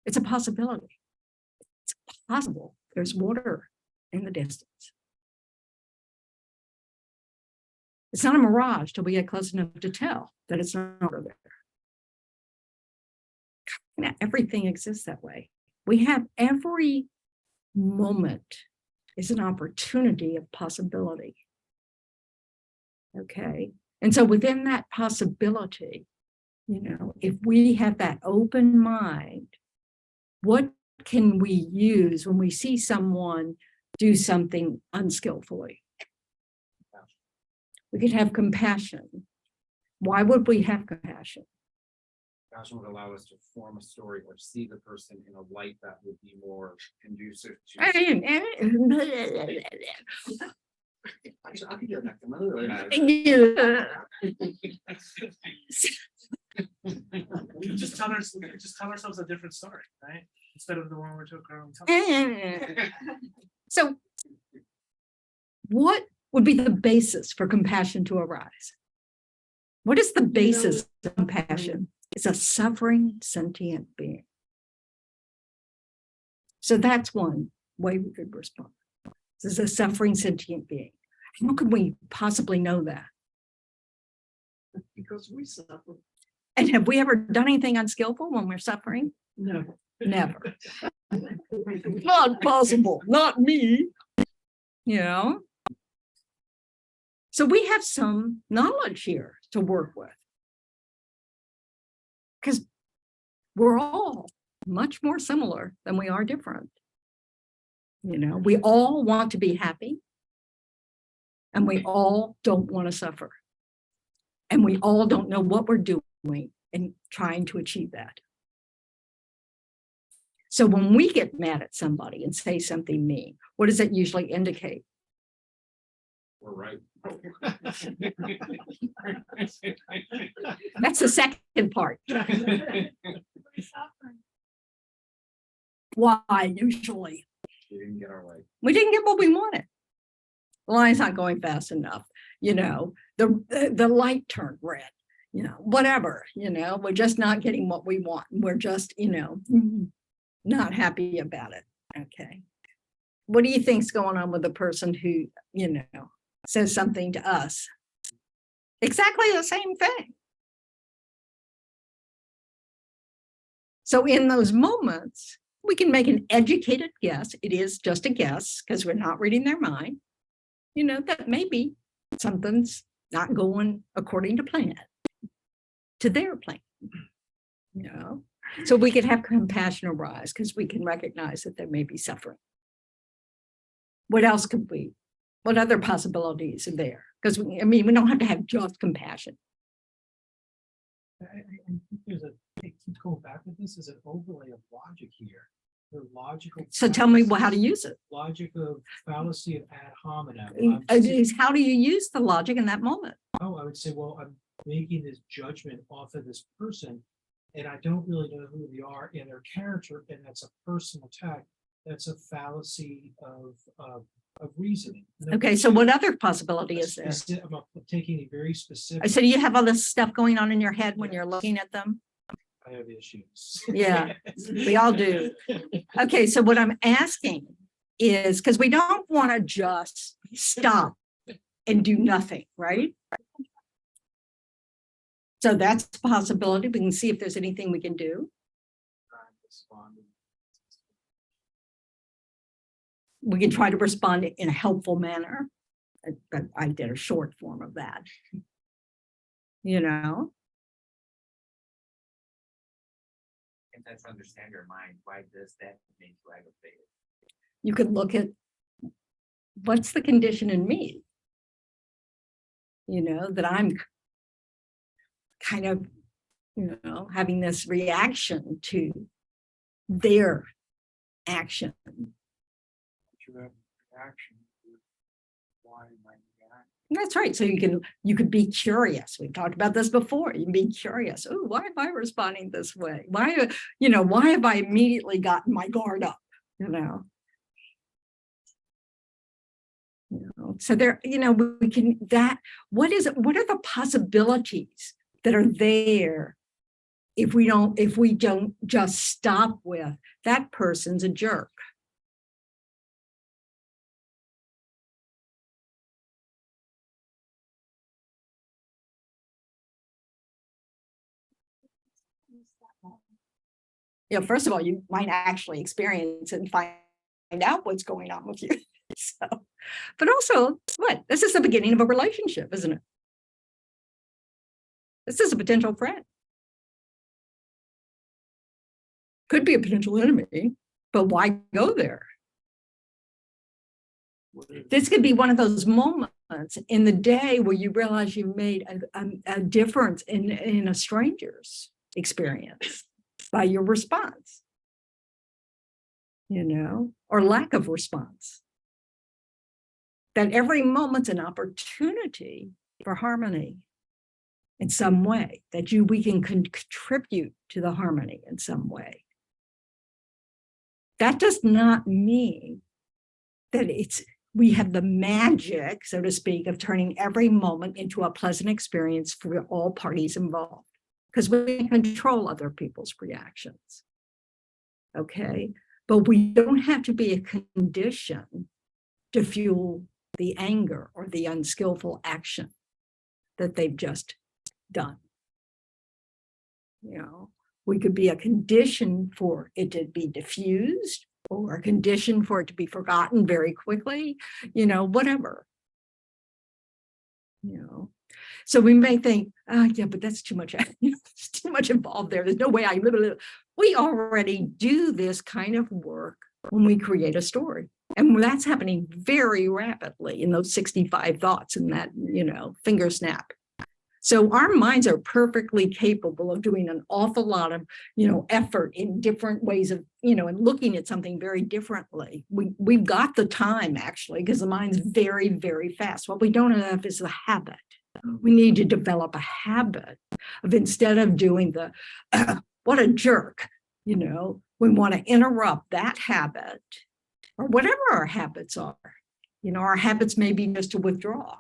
It's a possibility. It's possible there's water in the distance. It's not a mirage till we get close enough to tell that it's not over there. Now, everything exists that way. We have every moment is an opportunity of possibility. Okay. And so within that possibility, if we have that open mind, what can we use when we see someone do something unskillfully? We could have compassion. Why would we have compassion? Compassion would allow us to form a story or see the person in a light that would be more conducive to. Actually, I could get back to Just tell ourselves a different story, right? Instead of the one we took our own time. So what would be the basis for compassion to arise? What is the basis of compassion? It's a suffering sentient being. So that's one way we could respond. This is a suffering sentient being. How could we possibly know that? Because we suffer. And have we ever done anything unskillful when we're suffering? No. Never. Not possible. Not me. So we have some knowledge here to work with. Because we're all much more similar than we are different. We all want to be happy. And we all don't want to suffer. And we all don't know what we're doing in trying to achieve that. So when we get mad at somebody and say something mean, what does it usually indicate? We're right. That's the second part. Why usually? We didn't get our way. We didn't get what we wanted. The line's not going fast enough. The light turned red. Whatever. We're just not getting what we want. We're just, not happy about it. Okay. What do you think's going on with the person who, says something to us? Exactly the same thing. So in those moments, we can make an educated guess. It is just a guess because we're not reading their mind. That maybe something's not going according to plan, to their plan. So we could have compassion arise because we can recognize that there may be suffering. What else could we, what other possibilities are there? Because I mean, we don't have to have just compassion. I think there's it keeps going back with this as an overlay of logic here. The logical. So tell me fallacy- how to use it. Logic of fallacy of ad hominem. How do you use the logic in that moment? I would say, well, I'm making this judgment off of this person, and I don't really know who they are in their character, and that's a personal attack. That's a fallacy of reasoning. Okay, so what other possibility is there? I'm taking a very specific. So you have all this stuff going on in your head when you're looking at them? I have issues. Yeah, we all do. Okay, so what I'm asking is, because we don't want to just stop and do nothing, right? So that's a possibility. We can see if there's anything we can do. We can try to respond in a helpful manner. But I did a short form of that. You know? And that's understand your mind. Why does that make you aggravated? You could look at what's the condition in me, you know, that I'm kind of, you know, having this reaction to their action. You have reaction. Why am I reacting? That's right. So you could be curious. We've talked about this before. You can be curious. Oh, why am I responding this way? Why, you know, why have I immediately gotten my guard up? You know? So there, you know, we can what are the possibilities that are there if we don't just stop with that person's a jerk? You know, first of all, you might actually experience and find out what's going on with you. So, but also, what? This is the beginning of a relationship, isn't it? This is a potential friend. Could be a potential enemy, but why go there? This could be one of those moments in the day where you realize you made a difference in a stranger's experience by your response, you know, or lack of response. That every moment's an opportunity for harmony in some way, that we can contribute to the harmony in some way. That does not mean that we have the magic, so to speak, of turning every moment into a pleasant experience for all parties involved, because we can control other people's reactions. Okay, but we don't have to be a condition to fuel the anger or the unskillful action that they've just done. You know, we could be a condition for it to be diffused, or a condition for it to be forgotten very quickly, you know, whatever. You know, so we may think, oh, yeah, but that's too much, there's too much involved there. There's no way we already do this kind of work when we create a story. And that's happening very rapidly in those 65 thoughts in that, you know, finger snap. So our minds are perfectly capable of doing an awful lot of, you know, effort in different ways of, you know, and looking at something very differently. We've got the time, actually, because the mind's very, very fast. What we don't have is the habit. We need to develop a habit of, instead of doing the, what a jerk, you know, we want to interrupt that habit, or whatever our habits are. You know, our habits may be just to withdraw.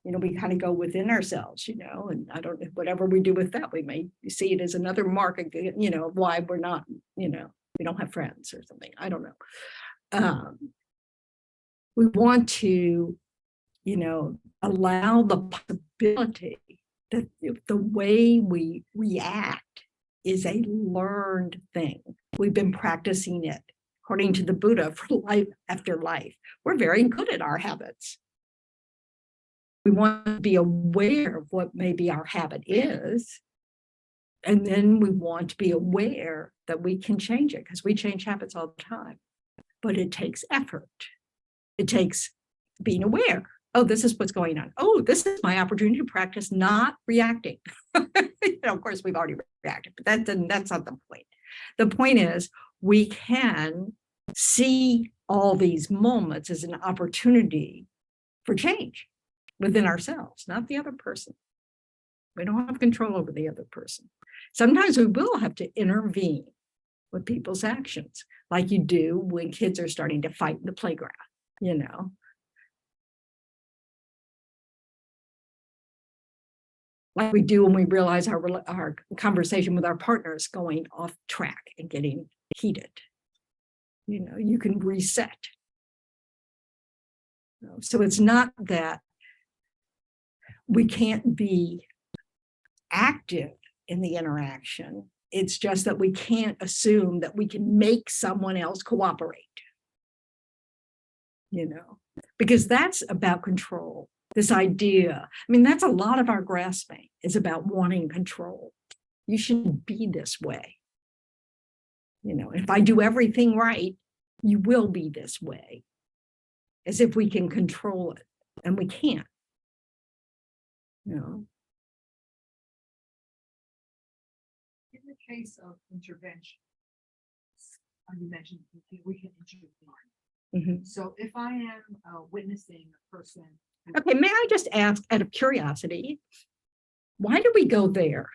You know, we kind of go within ourselves, you know, and I don't know, whatever we do with that, we may see it as another mark, you know, of why we're not, you know, we don't have friends or something. I don't know. We want to, you know, allow the possibility that the way we react is a learned thing. We've been practicing it, according to the Buddha, for life after life. We're very good at our habits. We want to be aware of what maybe our habit is. And then we want to be aware that we can change it, because we change habits all the time. But it takes effort. It takes being aware. Oh, this is what's going on. Oh, this is my opportunity to practice not reacting. Of course, we've already reacted, but that's not the point. The point is we can see all these moments as an opportunity for change within ourselves, not the other person. We don't have control over the other person. Sometimes we will have to intervene with people's actions, like you do when kids are starting to fight in the playground, like we do when we realize our conversation with our partner is going off track and getting heated. You can reset. So it's not that we can't be active in the interaction. It's just that we can't assume that we can make someone else cooperate, because that's about control. This idea, that's a lot of our grasping is about wanting control. You shouldn't be this way. If I do everything right, you will be this way, as if we can control it, and we can't. In the case of intervention, you mentioned we can intervene. Mhm. So if I am witnessing a person. Okay, may I just ask, out of curiosity, why do we go there?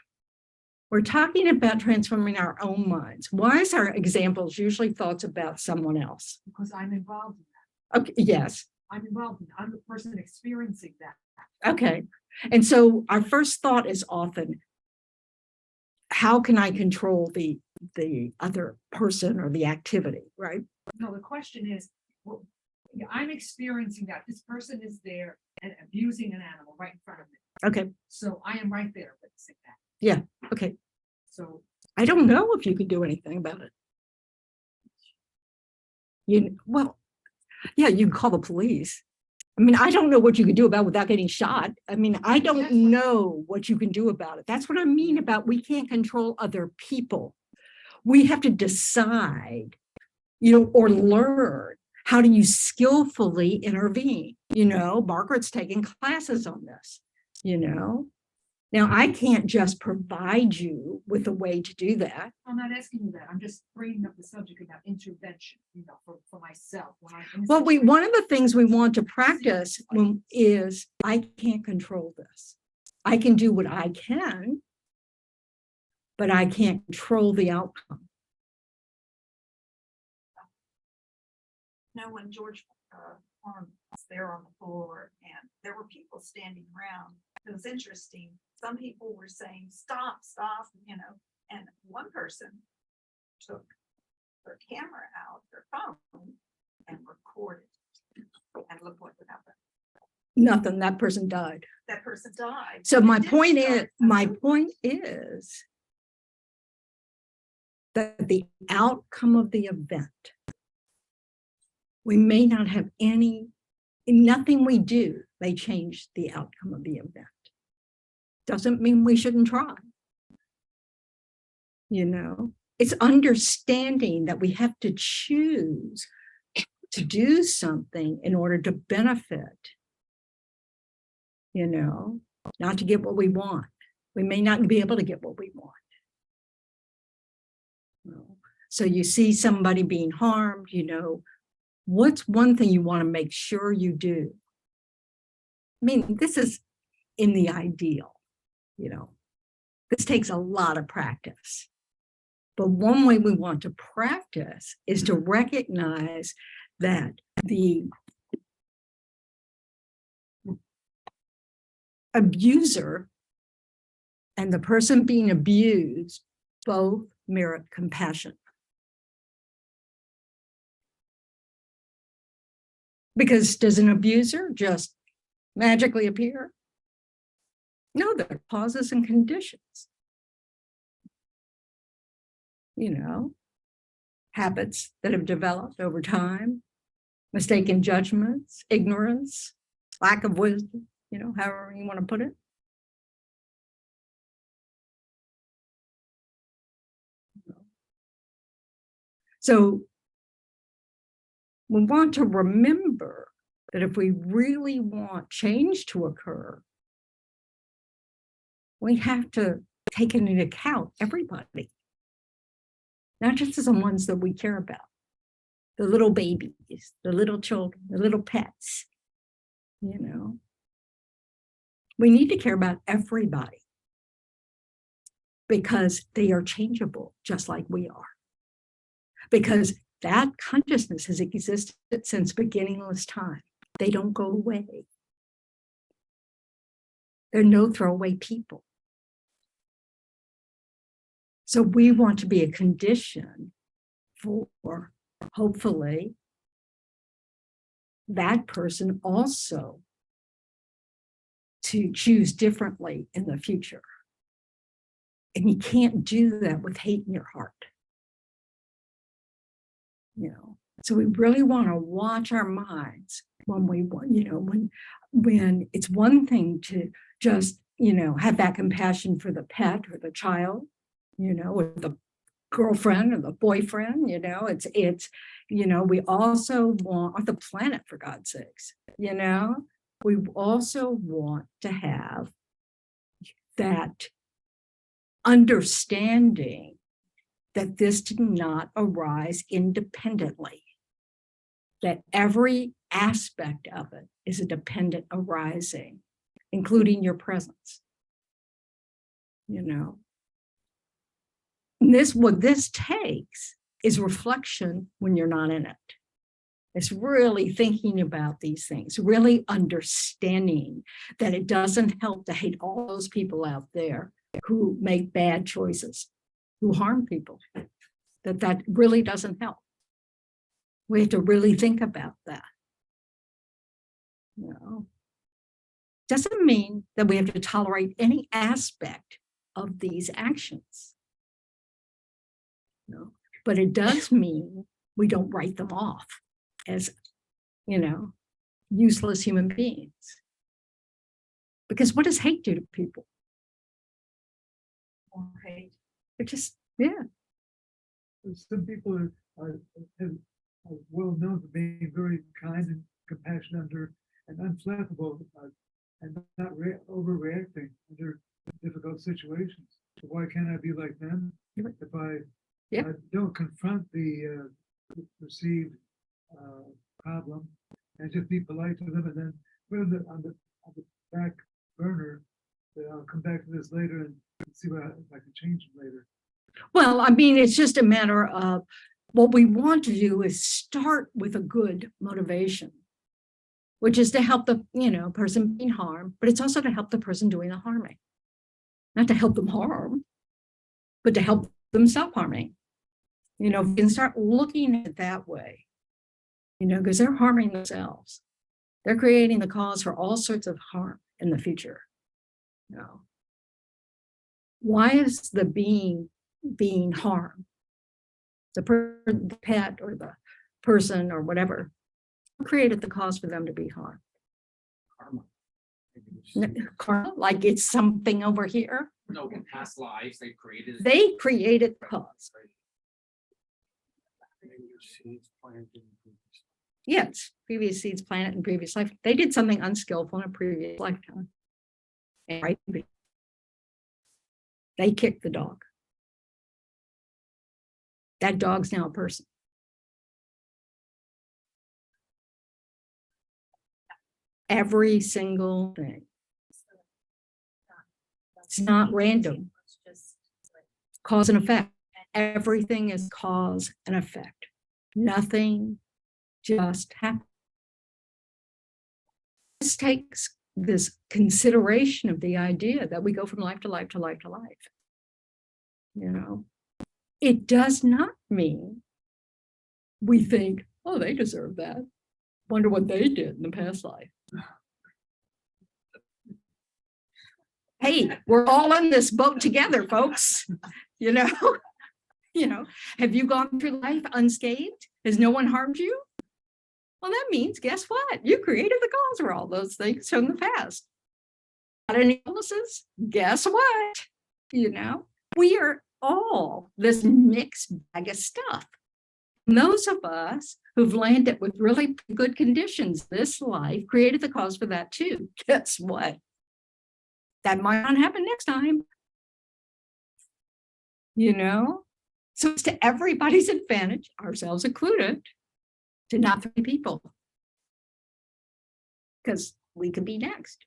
We're talking about transforming our own minds. Why is our examples usually thoughts about someone else? Because I'm involved in that. Okay, yes. I'm involved in that. I'm the person experiencing that. Okay. And so our first thought is often, how can I control the other person or the activity, right? No, the question is, well, I'm experiencing that. This person is there and abusing an animal right in front of me. Okay. So I am right there witnessing that. Yeah. Okay. So I don't know if you can do anything about it. Well, yeah, you can call the police. I don't know what you can do about it without getting shot. I don't know what you can do about it. That's what I mean about we can't control other people. We have to decide, or learn how do you skillfully intervene. Margaret's taking classes on this, Now, I can't just provide you with a way to do that. I'm not asking you that. I'm just bringing up the subject about intervention, for myself. Well, one of the things we want to practice is I can't control this. I can do what I can, but I can't control the outcome. When George Horn was there on the floor and there were people standing around, it was interesting. Some people were saying, stop, and one person took their camera out, their phone, and recorded. And look what happened. Nothing, that person died. That person died. So It my didn't point start- is that the outcome of the event, we may not have nothing we do may change the outcome of the event. Doesn't mean we shouldn't try. It's understanding that we have to choose to do something in order to benefit, not to get what we want. We may not be able to get what we want. So you see somebody being harmed, what's one thing you want to make sure you do? This is in the ideal, this takes a lot of practice. But one way we want to practice is to recognize that the abuser and the person being abused both merit compassion. Because does an abuser just magically appear? No, there are causes and conditions. Habits that have developed over time, mistaken judgments, ignorance, lack of wisdom, however you want to put it. So we want to remember that if we really want change to occur, we have to take into account everybody, not just the ones that we care about, the little babies, the little children, the little pets, you know. We need to care about everybody because they are changeable, just like we are. Because that consciousness has existed since beginningless time. They don't go away. They're no throwaway people. So we want to be a condition for, hopefully, that person also to choose differently in the future. And you can't do that with hate in your heart. You know, so we really want to watch our minds when we want, you know, when it's one thing to just, you know, have that compassion for the pet or the child, you know, or the girlfriend or the boyfriend, you know, it's, you know, we also want, or the planet, for God's sakes, you know, we also want to have that understanding that this did not arise independently, that every aspect of it is a dependent arising, including your presence, you know. And this, what this takes is reflection when you're not in it. It's really thinking about these things, really understanding that it doesn't help to hate all those people out there who make bad choices, who harm people, that really doesn't help. We have to really think about that. You know, doesn't mean that we have to tolerate any aspect of these actions. You know, but it does mean we don't write them off as, you know, useless human beings. Because what does hate do to people? More hate. It just, yeah. Some people are well known for being very kind and compassionate and unflappable and not overreacting under difficult situations. So why can't I be like them if I don't confront the perceived problem and just be polite to them and then put it on the back burner? That I'll come back to this later and see if I can change it later. Well, I mean, it's just a matter of what we want to do is start with a good motivation, which is to help the, you know, person being harmed, but it's also to help the person doing the harming. Not to help them harm, but to help them stop harming. You know, if you can start looking at it that way, you know, because they're harming themselves. They're creating the cause for all sorts of harm in the future. You know, why is the being harmed? The pet or the person or whatever created the cause for them to be harmed. Karma, like it's something over here. No, in past lives, they created the cause. Yes, previous seeds planted in previous life. They did something unskillful in a previous lifetime. And right, they kicked the dog. That dog's now a person. Every single thing. It's not random. Cause and effect. Everything is cause and effect. Nothing just happens. This takes this consideration of the idea that we go from life to life to life to life. You know, it does not mean we think, oh, they deserve that. Wonder what they did in the past life. Hey, we're all in this boat together, folks. You know, have you gone through life unscathed? Has no one harmed you? Well, that means, guess what? You created the cause for all those things from the past. Got any illnesses? Guess what? You know, we are all this mixed bag of stuff. And those of us who've landed with really good conditions this life created the cause for that too. Guess what? That might not happen next time. You know? So it's to everybody's advantage, ourselves included, to not three people. Because we could be next.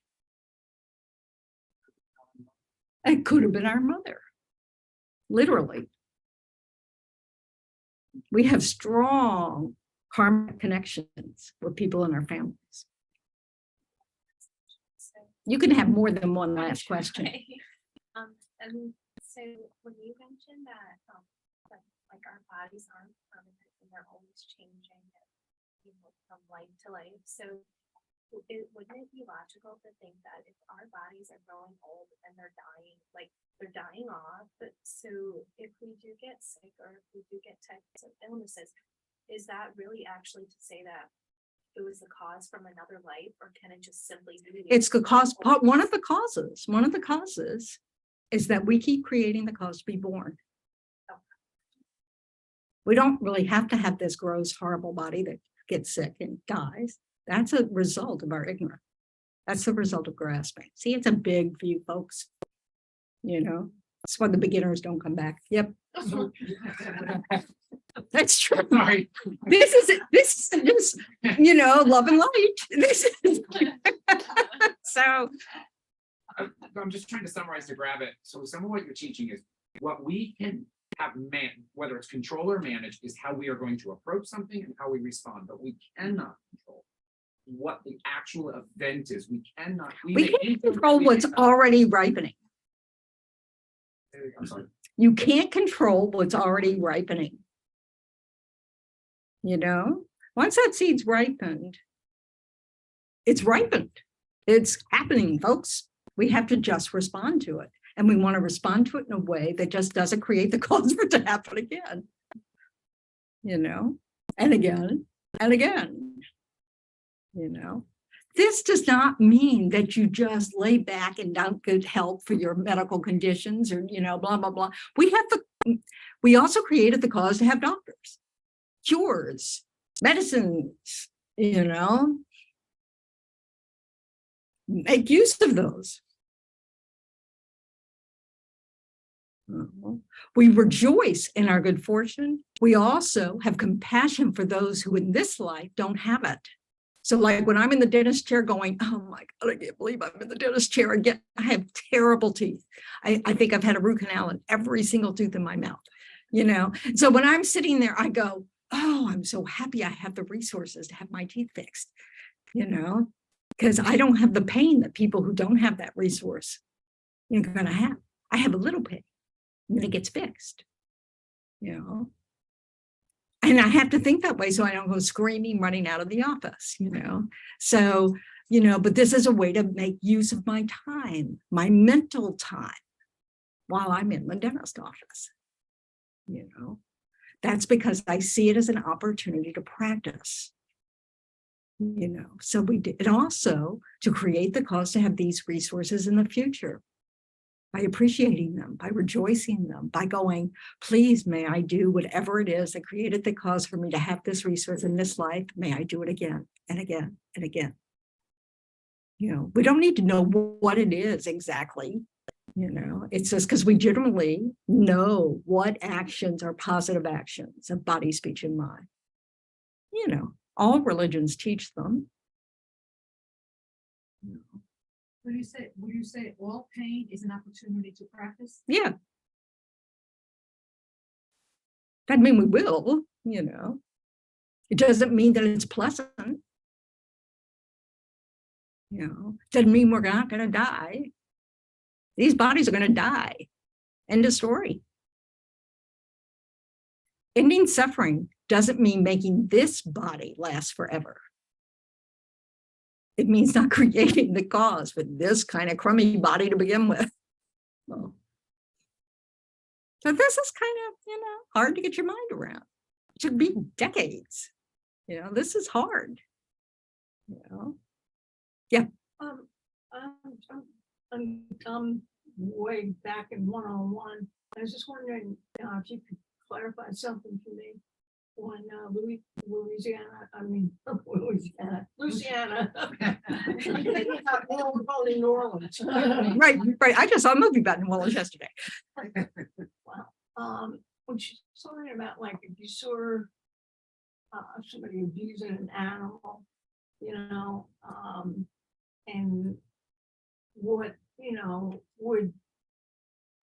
It could have been our mother. Literally. We have strong karmic connections with people in our families. You can have more than one last question. And so when you mentioned that, like our bodies aren't permanent and they're always changing, from life to life. So wouldn't it be logical to think that if our bodies are growing old and they're dying, like they're dying off, but so if we do get sick or if we do get types of illnesses, is that really actually to say that it was the cause from another life, or can it just simply be? It's the cause, one of the causes is that we keep creating the cause to be born. We don't really have to have this gross, horrible body that gets sick and dies. That's a result of our ignorance. That's the result of grasping. See, it's a big view, folks. You know, that's why the beginners don't come back. Yep. That's true. Sorry. This is just, you know, love and light. This is so. I'm just trying to summarize to grab it. So some of what you're teaching is what we can have whether it's control or manage, is how we are going to approach something and how we respond, but we cannot control what the actual event is. We cannot. We can't control what's already ripening. I'm sorry. You can't control what's already ripening. You know, once that seed's ripened, it's ripened. It's happening, folks. We have to just respond to it. And we want to respond to it in a way that just doesn't create the cause for it to happen again. You know, and again, and again. You know, this does not mean that you just lay back and don't get help for your medical conditions or, you know, blah, blah, blah. We also created the cause to have doctors, cures, medicines, you know, make use of those. We rejoice in our good fortune. We also have compassion for those who in this life don't have it. So like when I'm in the dentist chair going, oh my God, I can't believe I'm in the dentist chair again. I have terrible teeth. I think I've had a root canal in every single tooth in my mouth, you know? So when I'm sitting there, I go, oh, I'm so happy I have the resources to have my teeth fixed, you know? Because I don't have the pain that people who don't have that resource are going to have. I have a little pain, and then it gets fixed, you know? And I have to think that way so I don't go screaming, running out of the office, you know? So, you know, but this is a way to make use of my time, my mental time, while I'm in the dentist office, you know? That's because I see it as an opportunity to practice, you know? So we did it also to create the cause to have these resources in the future. By appreciating them, by rejoicing them, by going, please, may I do whatever it is that created the cause for me to have this resource in this life. May I do it again and again and again. You know, we don't need to know what it is exactly. You know, it's just because we generally know what actions are positive actions of body, speech, and mind. You know, all religions teach them. You know. Would you say all pain is an opportunity to practice? Yeah. Doesn't mean we will, you know. It doesn't mean that it's pleasant. You know, doesn't mean we're not going to die. These bodies are going to die. End of story. Ending suffering doesn't mean making this body last forever. It means not creating the cause for this kind of crummy body to begin with. Well, so this is kind of, you know, hard to get your mind around. It should be decades. You know, this is hard. You know, yeah. I'm way back in one-on-one. I was just wondering if you could clarify something for me. when Louisiana, I mean, Louisiana. I'm thinking about New Orleans. Right, right. I just saw a movie about New Orleans yesterday. When she's talking about like if you saw somebody abusing an animal, and what, would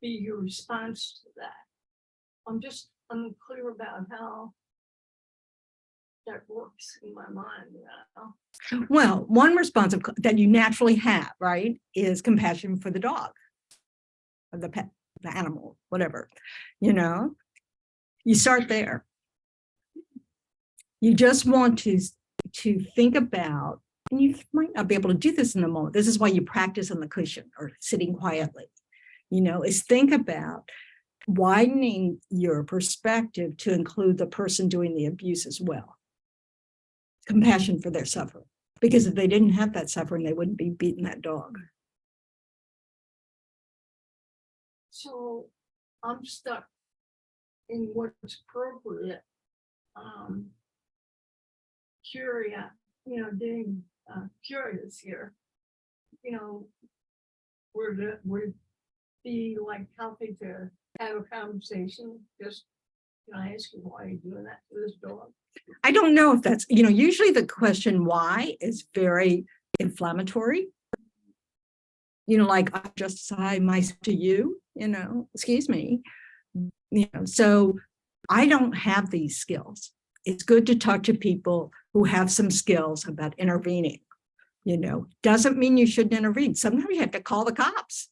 be your response to that? I'm just unclear about how that works in my mind, Well, one response that you naturally have, right, is compassion for the dog, or the pet, the animal, whatever. You start there. You just want to think about, and you might not be able to do this in the moment. This is why you practice on the cushion or sitting quietly, is think about widening your perspective to include the person doing the abuse as well. Compassion for their suffering. Because if they didn't have that suffering, they wouldn't be beating that dog. So I'm stuck in what's appropriate. Curious, being curious here. Would it be like healthy to have a conversation? Just, can I ask you why you're doing that to this dog? I don't know if that's, usually the question why is very inflammatory. Like I justify myself to you, excuse me. So I don't have these skills. It's good to talk to people who have some skills about intervening. Doesn't mean you shouldn't intervene. Sometimes you have to call the cops.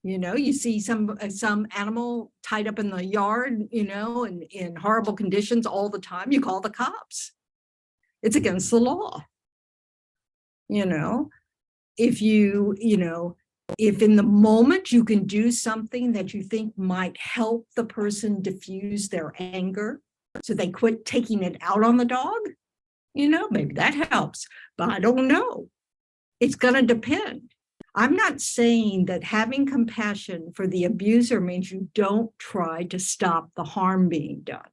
You see some animal tied up in the yard, in horrible conditions all the time. You call the cops. It's against the law. If if in the moment you can do something that you think might help the person diffuse their anger so they quit taking it out on the dog, maybe that helps, but I don't know. It's going to depend. I'm not saying that having compassion for the abuser means you don't try to stop the harm being done.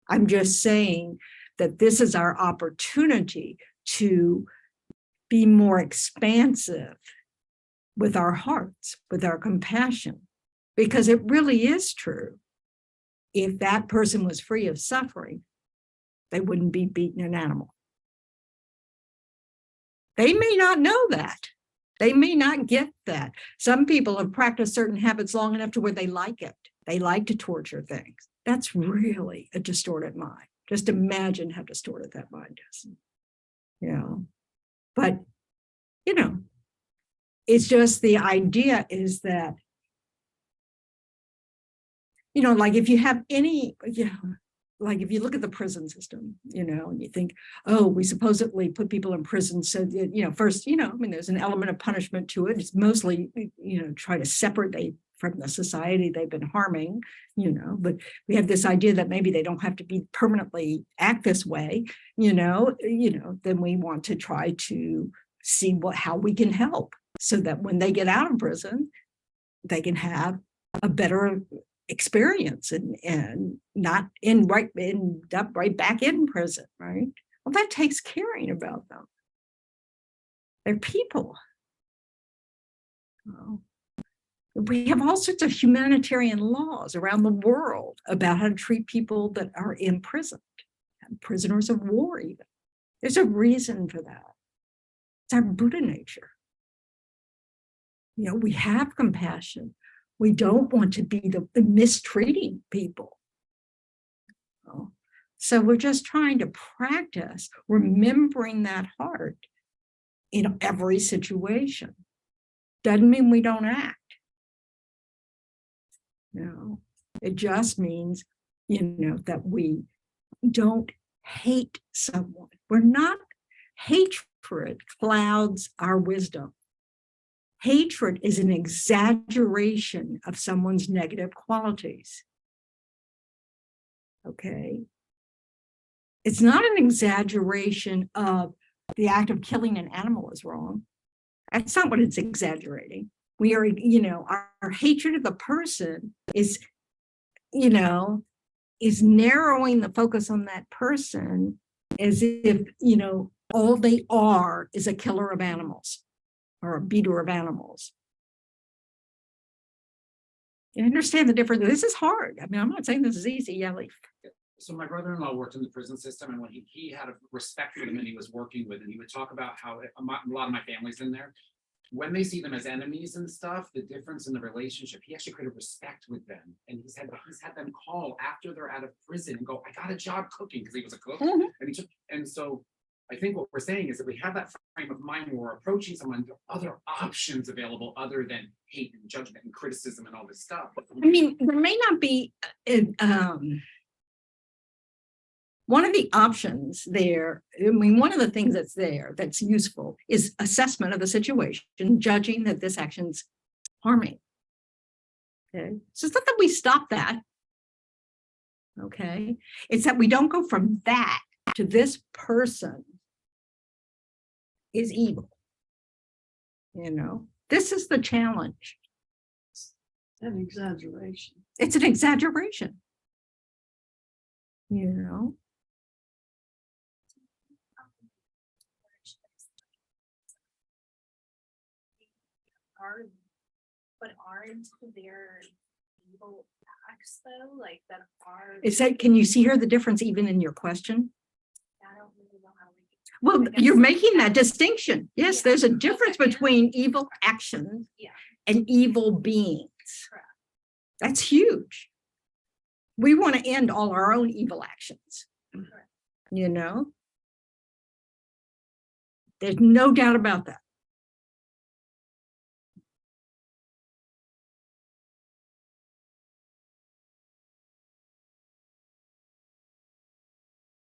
I'm just saying that this is our opportunity to be more expansive with our hearts, with our compassion, because it really is true. If that person was free of suffering, they wouldn't be beating an animal. They may not know that. They may not get that. Some people have practiced certain habits long enough to where they like it. They like to torture things. That's really a distorted mind. Just imagine how distorted that mind is. But, it's just the idea is that, like if you have any, like if you look at the prison system, and you think, oh, we supposedly put people in prison so that, first, there's an element of punishment to it. It's mostly, try to separate them from the society they've been harming, but we have this idea that maybe they don't have to be permanently act this way, then we want to try to see how we can help so that when they get out of prison, they can have a better experience and not end up right back in prison, right? Well, that takes caring about them. They're people. We have all sorts of humanitarian laws around the world about how to treat people that are imprisoned, prisoners of war even. There's a reason for that. It's our Buddha nature. We have compassion. We don't want to be the mistreating people. So we're just trying to practice remembering that heart in every situation. Doesn't mean we don't act. It just means, that we don't hate someone. Hatred clouds our wisdom. Hatred is an exaggeration of someone's negative qualities. Okay? It's not an exaggeration of the act of killing an animal is wrong. That's not what it's exaggerating. We are, our hatred of the person is, is narrowing the focus on that person as if, you know, all they are is a killer of animals or a beater of animals. You understand the difference? This is hard. I mean, I'm not saying this is easy, Yali. So my brother-in-law worked in the prison system, and when he had a respect for them and he was working with, and he would talk about how a lot of my family's in there. When they see them as enemies and stuff, the difference in the relationship, he actually created respect with them. And he's had them call after they're out of prison and go, I got a job cooking, because he was a cook. And so I think what we're saying is that we have that frame of mind where we're approaching someone, there are other options available other than hate and judgment and criticism and all this stuff. I mean, there may not be one of the options there. I mean, one of the things that's there that's useful is assessment of the situation, judging that this action's harming. Okay, so it's not that we stop that. Okay, it's that we don't go from that to this person is evil. You know, this is the challenge. An exaggeration. It's an exaggeration. You know, but aren't there evil acts though, like that are? is that, can you see here the difference even in your question? I don't really know how we. Well, I guess you're so. making that distinction. Yes, Yeah. there's a difference Okay. between evil actions Yeah. and evil beings. Correct. That's huge. We want to end all our own evil actions. Correct. You know, there's no doubt about that.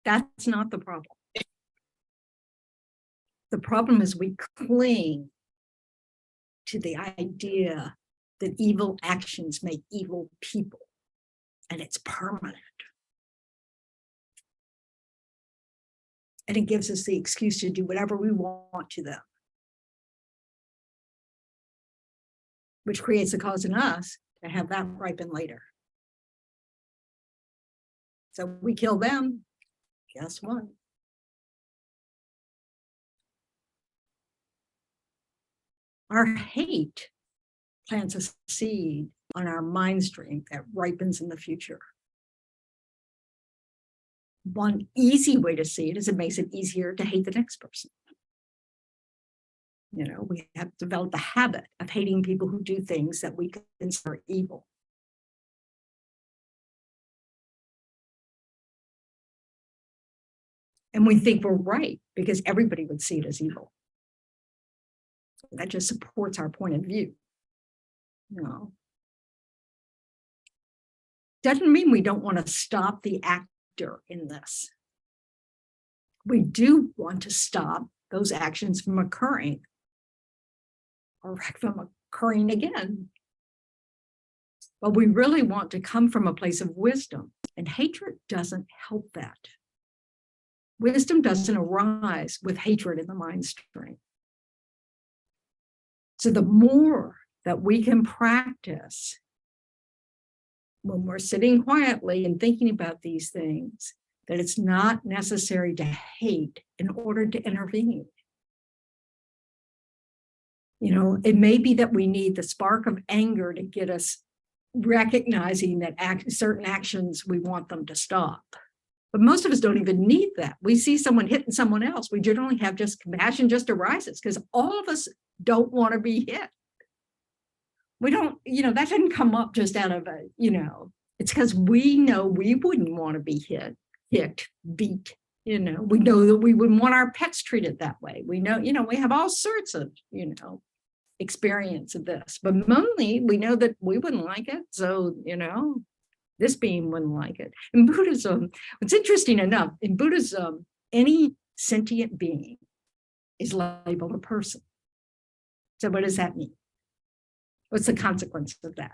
That's not the problem. The problem is we cling to the idea that evil actions make evil people, and it's permanent. And it gives us the excuse to do whatever we want to them, which creates a cause in us to have that ripen later. So we kill them, guess what? Our hate plants a seed on our mind stream that ripens in the future. One easy way to see it is it makes it easier to hate the next person. You know, we have developed the habit of hating people who do things that we consider evil. And we think we're right because everybody would see it as evil. That just supports our point of view. You know, doesn't mean we don't want to stop the actor in this. We do want to stop those actions from occurring or from occurring again. But we really want to come from a place of wisdom, and hatred doesn't help that. Wisdom doesn't arise with hatred in the mind stream. So the more that we can practice when we're sitting quietly and thinking about these things, that it's not necessary to hate in order to intervene. You know, it may be that we need the spark of anger to get us recognizing that certain actions, we want them to stop. But most of us don't even need that. We see someone hitting someone else, we generally have just compassion just arises because all of us don't want to be hit. We don't, you know, that didn't come up just out of a, you know, it's because we know we wouldn't want to be hit, beat, you know, we know that we wouldn't want our pets treated that way. We know, you know, we have all sorts of, you know, experience of this, but mainly we know that we wouldn't like it. So, you know, this being wouldn't like it. In Buddhism, what's interesting enough, in Buddhism, any sentient being is labeled a person. So what does that mean? What's the consequence of that?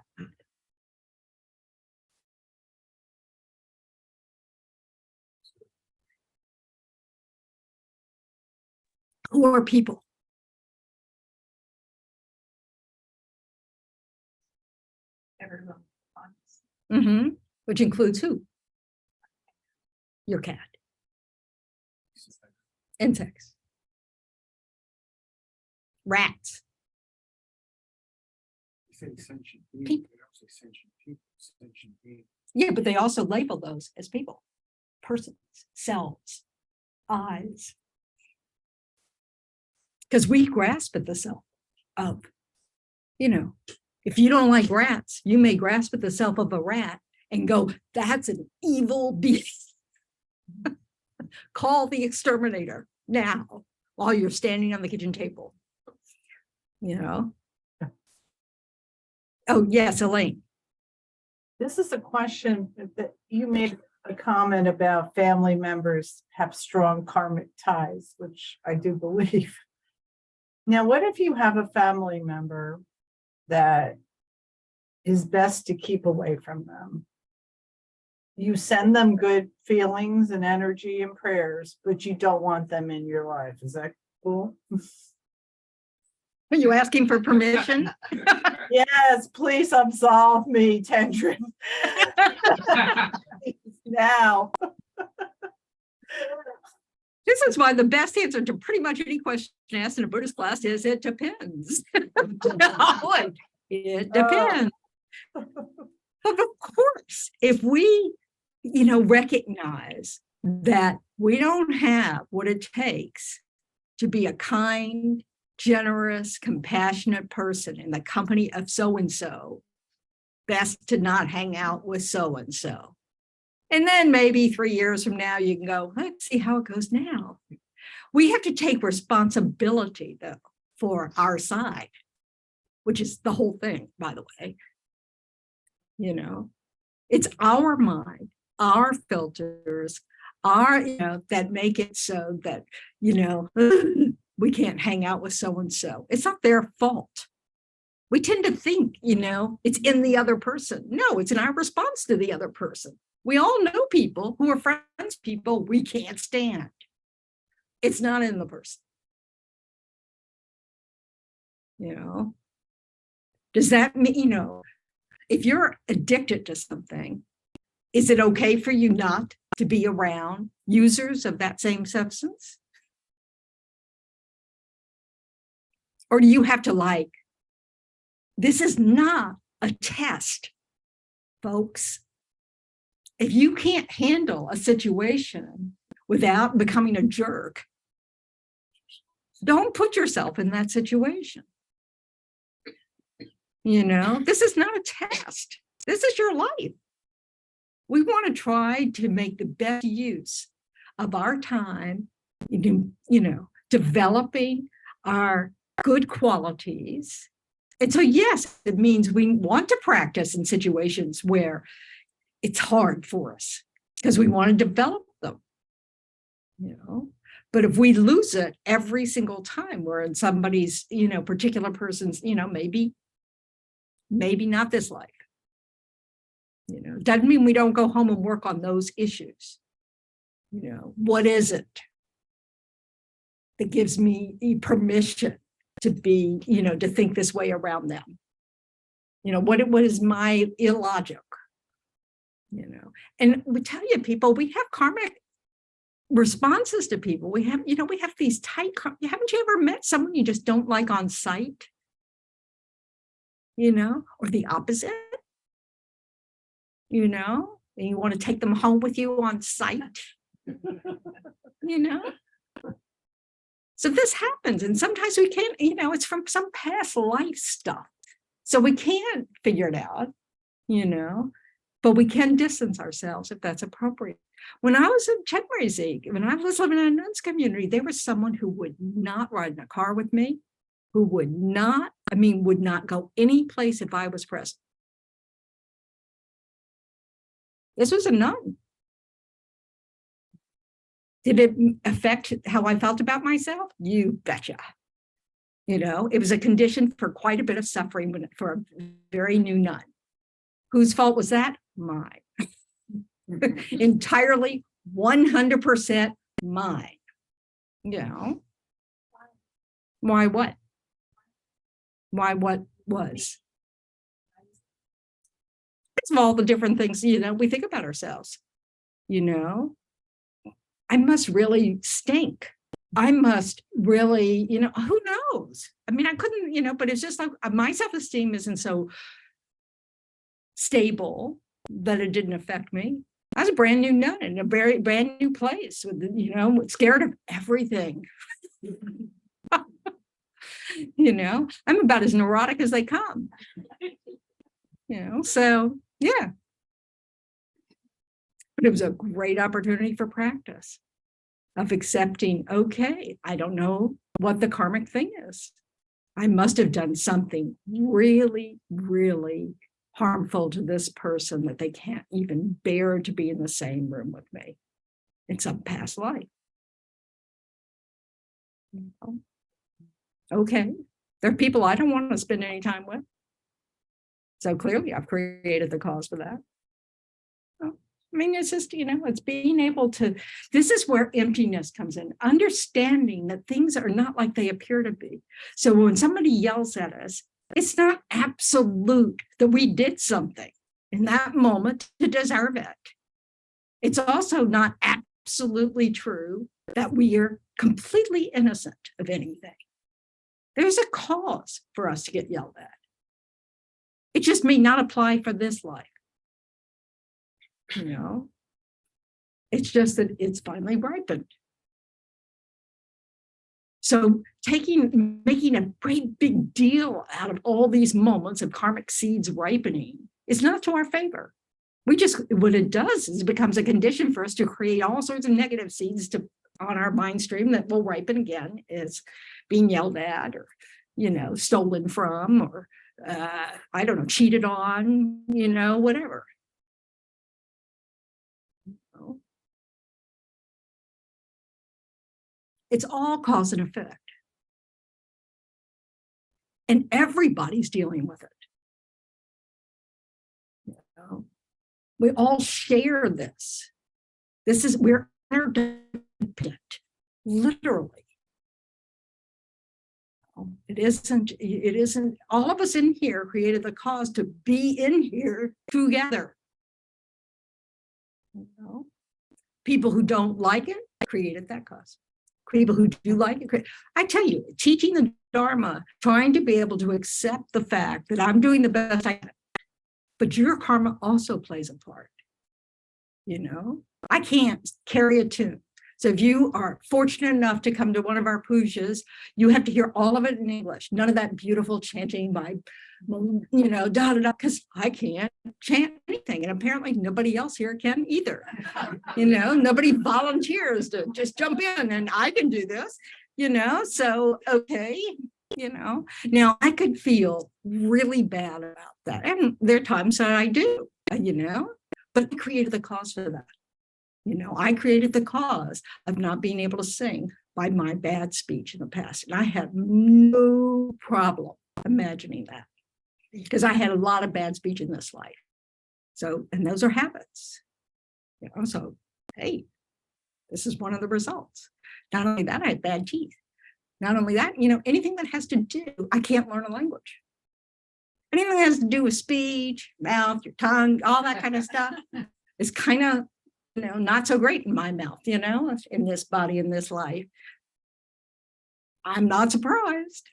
Who are people? Everyone. Which includes who? your cat. Insects. Rats. You say sentient beings, People. you don't say sentient people, sentient beings. Yeah, but they also label those as people, persons, selves, eyes. Because we grasp at the self of, if you don't like rats, you may grasp at the self of a rat and go, that's an evil beast. Call the exterminator now while you're standing on the kitchen table. Oh, yes, Elaine. This is a question that you made a comment about family members have strong karmic ties, which I do believe. Now, what if you have a family member that is best to keep away from them? You send them good feelings and energy and prayers, but you don't want them in your life. Is that cool? Are you asking for permission? Yes, please absolve me, Tendron. Now. This is why the best answer to pretty much any question asked in a Buddhist class is it depends. It depends. But of course, if we, recognize that we don't have what it takes to be a kind, generous, compassionate person in the company of so-and-so, best to not hang out with so-and-so. And then maybe 3 years from now, you can go, let's see how it goes now. We have to take responsibility, though, for our side, which is the whole thing, by the way. It's our mind, our filters, that make it so that, we can't hang out with so-and-so. It's not their fault. We tend to think, it's in the other person. No, it's in our response to the other person. We all know people who are friends, people we can't stand. It's not in the person. Does that mean, if you're addicted to something, is it okay for you not to be around users of that same substance? Or do you have to this is not a test, folks. If you can't handle a situation without becoming a jerk, don't put yourself in that situation. This is not a test. This is your life. We want to try to make the best use of our time, developing our good qualities. And so, yes, it means we want to practice in situations where it's hard for us because we want to develop them, But if we lose it every single time we're in somebody's, particular person's, maybe not this life, doesn't mean we don't go home and work on those issues. What is it that gives me permission to be, to think this way around them? What is my illogic? And we tell you, people, we have karmic responses to people. We have these tight, haven't you ever met someone you just don't like on sight? Or the opposite? And you want to take them home with you on sight? So this happens, and sometimes we can't, it's from some past life stuff. So we can't figure it out, but we can distance ourselves if that's appropriate. When I was in Chenmari, when I was living in a nuns community, there was someone who would not ride in a car with me, who would not go any place if I was present. This was a nun. Did it affect how I felt about myself? You betcha. It was a condition for quite a bit of suffering for a very new nun. Whose fault was that? Mine. Entirely 100% mine. Why what? Why what was? It's all the different things, we think about ourselves, I must really stink. I must really, who knows? I mean, I couldn't, but it's just like my self-esteem isn't so stable that it didn't affect me. I was a brand new nun in a very brand new place with, scared of everything. I'm about as neurotic as they come. So yeah. But it was a great opportunity for practice of accepting, okay, I don't know what the karmic thing is. I must have done something really, really harmful to this person that they can't even bear to be in the same room with me in some past life. Okay, there are people I don't want to spend any time with. So clearly I've created the cause for that. I mean, it's just, it's being able to, this is where emptiness comes in, understanding that things are not like they appear to be. So when somebody yells at us, it's not absolute that we did something in that moment to deserve it. It's also not absolutely true that we are completely innocent of anything. There's a cause for us to get yelled at. It just may not apply for this life. It's just that it's finally ripened. So making a great big deal out of all these moments of karmic seeds ripening is not to our favor. What it does is it becomes a condition for us to create all sorts of negative seeds on our mind stream that will ripen again as being yelled at or, stolen from or, I don't know, cheated on, whatever. It's all cause and effect. And everybody's dealing with it. We all share this. We're interdependent, literally. It isn't, all of us in here created the cause to be in here together. People who don't like it created that cause. People who do like it. I tell you, teaching the Dharma, trying to be able to accept the fact that I'm doing the best I can, but your karma also plays a part. I can't carry a tune. So if you are fortunate enough to come to one of our pujas, you have to hear all of it in English. None of that beautiful chanting by, because I can't chant anything. And apparently nobody else here can either. Nobody volunteers to just jump in and I can do this, so, okay. Now I could feel really bad about that. And there are times that I do, but I created the cause for that. I created the cause of not being able to sing by my bad speech in the past. And I have no problem imagining that because I had a lot of bad speech in this life. So, and those are habits, so, hey, this is one of the results. Not only that, I had bad teeth. Not only that, anything that has to do, I can't learn a language. Anything that has to do with speech, mouth, your tongue, all that kind of stuff is kind of, not so great in my mouth, in this body, in this life. I'm not surprised,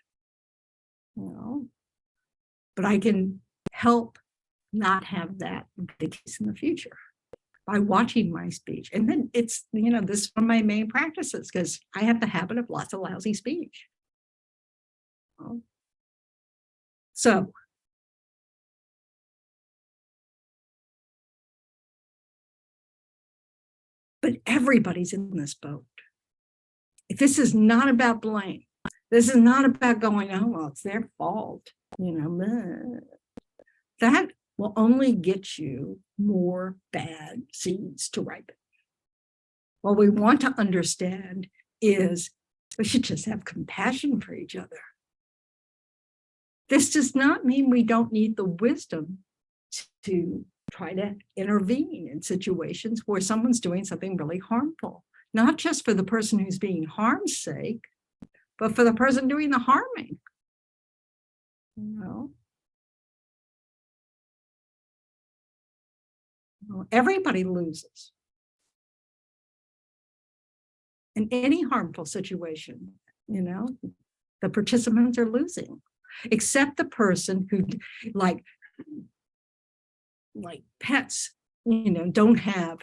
but I can help not have that the case in the future by watching my speech. And then it's, this is one of my main practices because I have the habit of lots of lousy speech. So, but everybody's in this boat. This is not about blame. This is not about going, oh, well, it's their fault. That will only get you more bad seeds to ripen. What we want to understand is we should just have compassion for each other. This does not mean we don't need the wisdom to try to intervene in situations where someone's doing something really harmful, not just for the person who's being harmed's sake, but for the person doing the harming. Everybody loses. in any harmful situation, the participants are losing, except the person who like pets, don't have,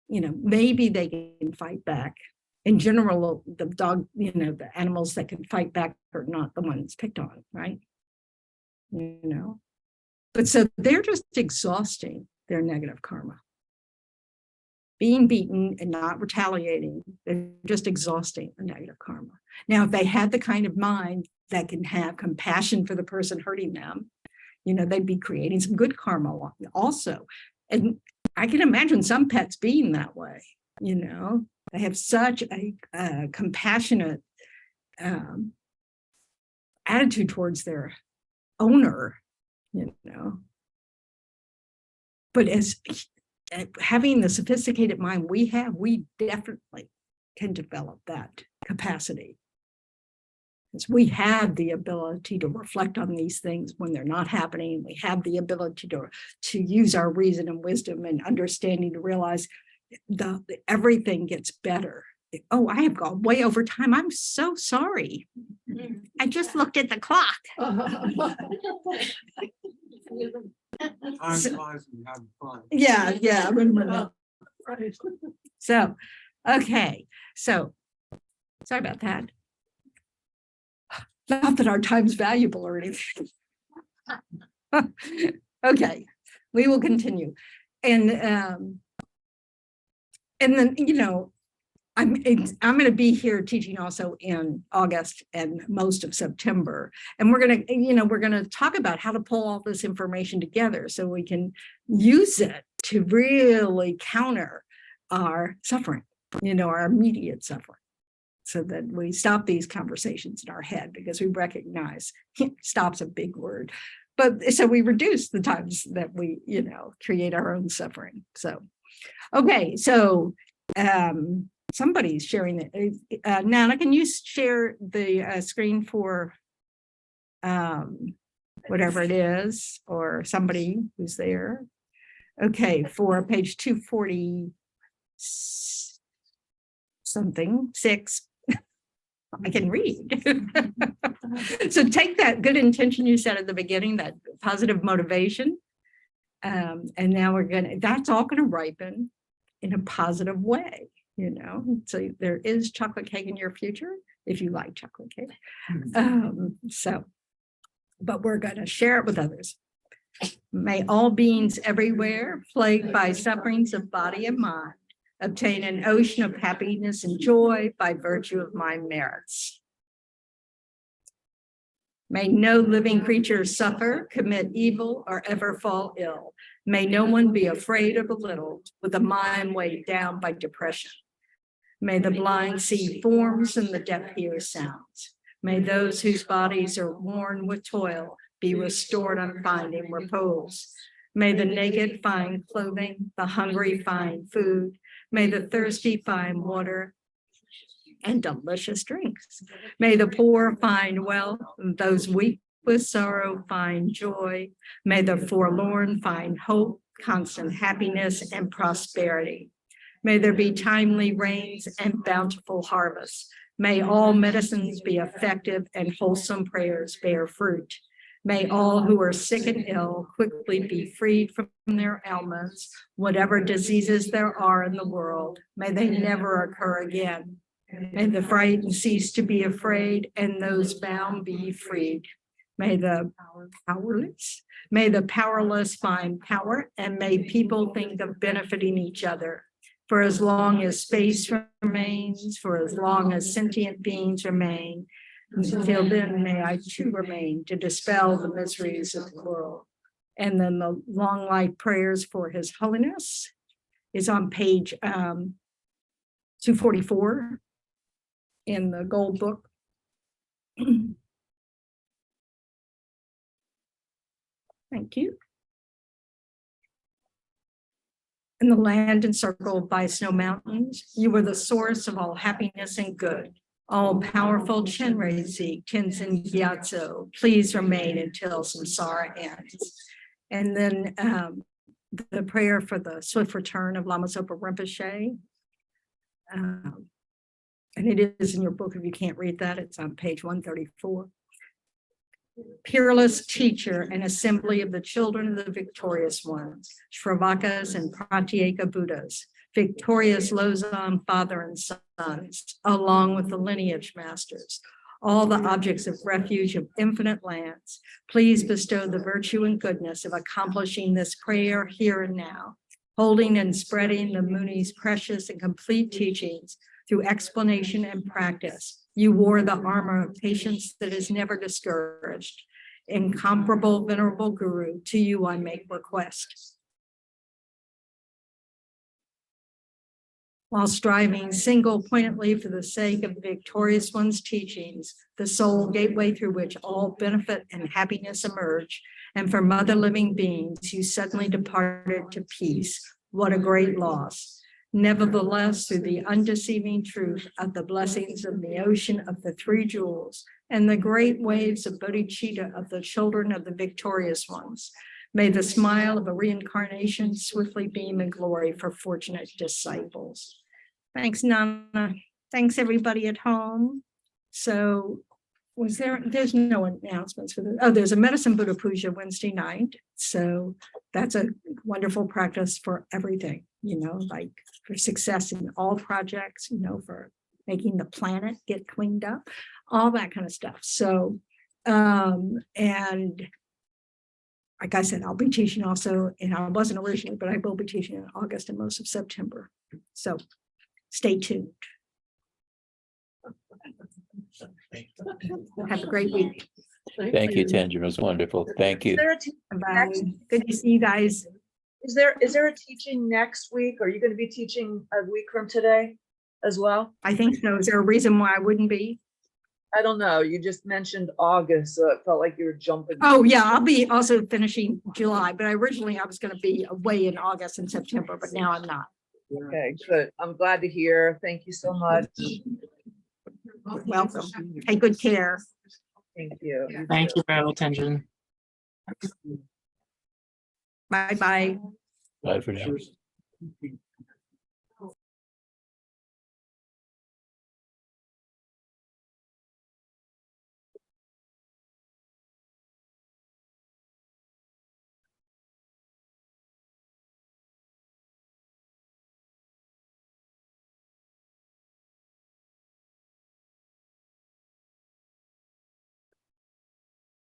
maybe they can fight back. In general, the dog, the animals that can fight back are not the ones picked on, right? But so they're just exhausting their negative karma. Being beaten and not retaliating, they're just exhausting the negative karma. Now, if they had the kind of mind that can have compassion for the person hurting them, they'd be creating some good karma also. And I can imagine some pets being that way, they have such a compassionate attitude towards their owner, But as having the sophisticated mind we have, we definitely can develop that capacity. Because we have the ability to reflect on these things when they're not happening. We have the ability to use our reason and wisdom and understanding to realize everything gets better. Oh, I have gone way over time. I'm so sorry. I just looked at the clock. Yeah. Right. So, okay. So, sorry about that. Not that our time's valuable or anything. Okay, we will continue. And then, I'm going to be here teaching also in August and most of September. And we're going to talk about how to pull all this information together so we can use it to really counter our suffering, our immediate suffering, so that we stop these conversations in our head, because we recognize stop's a big word. But so we reduce the times that we, create our own suffering. So, okay, so somebody's sharing it. Nana, can you share the screen for whatever it is, or somebody who's there? Okay, for page 240 something, 6. I can read. So take that good intention you said at the beginning, that positive motivation. And now that's all going to ripen in a positive way, So there is chocolate cake in your future, if you like chocolate cake. But we're going to share it with others. May all beings everywhere, plagued by sufferings of body and mind, obtain an ocean of happiness and joy by virtue of my merits. May no living creature suffer, commit evil, or ever fall ill. May no one be afraid or belittled, with a mind weighed down by depression. May the blind see forms and the deaf hear sounds. May those whose bodies are worn with toil be restored on finding repose. May the naked find clothing, the hungry find food. May the thirsty find water and delicious drinks. May the poor find wealth, and those weak with sorrow find joy. May the forlorn find hope, constant happiness, and prosperity. May there be timely rains and bountiful harvests. May all medicines be effective and wholesome prayers bear fruit. May all who are sick and ill quickly be freed from their ailments. Whatever diseases there are in the world, may they never occur again. May the frightened cease to be afraid, and those bound be freed. May the powerless find power, and may people think of benefiting each other. For as long as space remains, for as long as sentient beings remain, until then may I too remain to dispel the miseries of the world. And then the long life prayers for His Holiness is on page 244 in the gold book. Thank you. In the land encircled by snow mountains, you are the source of all happiness and good. All powerful Chenrezig, Tenzin Gyatso, please remain until samsara ends. And then the prayer for the swift return of Lama Zopa Rinpoche. And it is in your book. If you can't read that, it's on page 134. Peerless teacher and assembly of the children of the victorious ones, Shravakas and Pratyeka Buddhas, victorious Losam father and sons, along with the lineage masters, all the objects of refuge of infinite lands, please bestow the virtue and goodness of accomplishing this prayer here and now, holding and spreading the Muni's precious and complete teachings through explanation and practice. You wore the armor of patience that is never discouraged. Incomparable venerable Guru, to you I make request. While striving single-pointedly for the sake of the victorious one's teachings, the sole gateway through which all benefit and happiness emerge, and from other living beings, you suddenly departed to peace. What a great loss. Nevertheless, through the undeceiving truth of the blessings of the ocean of the three jewels and the great waves of bodhicitta of the children of the victorious ones, may the smile of a reincarnation swiftly beam in glory for fortunate disciples. Thanks, Nana. Thanks, everybody at home. So there's no announcements for this. Oh, there's a Medicine Buddha Puja Wednesday night. So that's a wonderful practice for everything, like for success in all projects, for making the planet get cleaned up, all that kind of stuff. So, and like I said, I'll be teaching also, and I wasn't originally, but I will be teaching in August and most of September. So stay tuned. Have a great week. Thank you, Tendron. It was wonderful. Thank you. Is there a teaching Bye. next? Good to see you guys. Is there a teaching next week? Are you going to be teaching a week from today as well? I think so. Is there a reason why I wouldn't be? I don't know. You just mentioned August, so it felt like you were jumping. Oh, yeah, I'll be also finishing July, but originally I was going to be away in August and September, but now I'm not. Okay, good. I'm glad to hear. Thank you so much. Welcome. Take good care. Thank you. Thank you, Venerable Tendron. Bye-bye. Bye for now.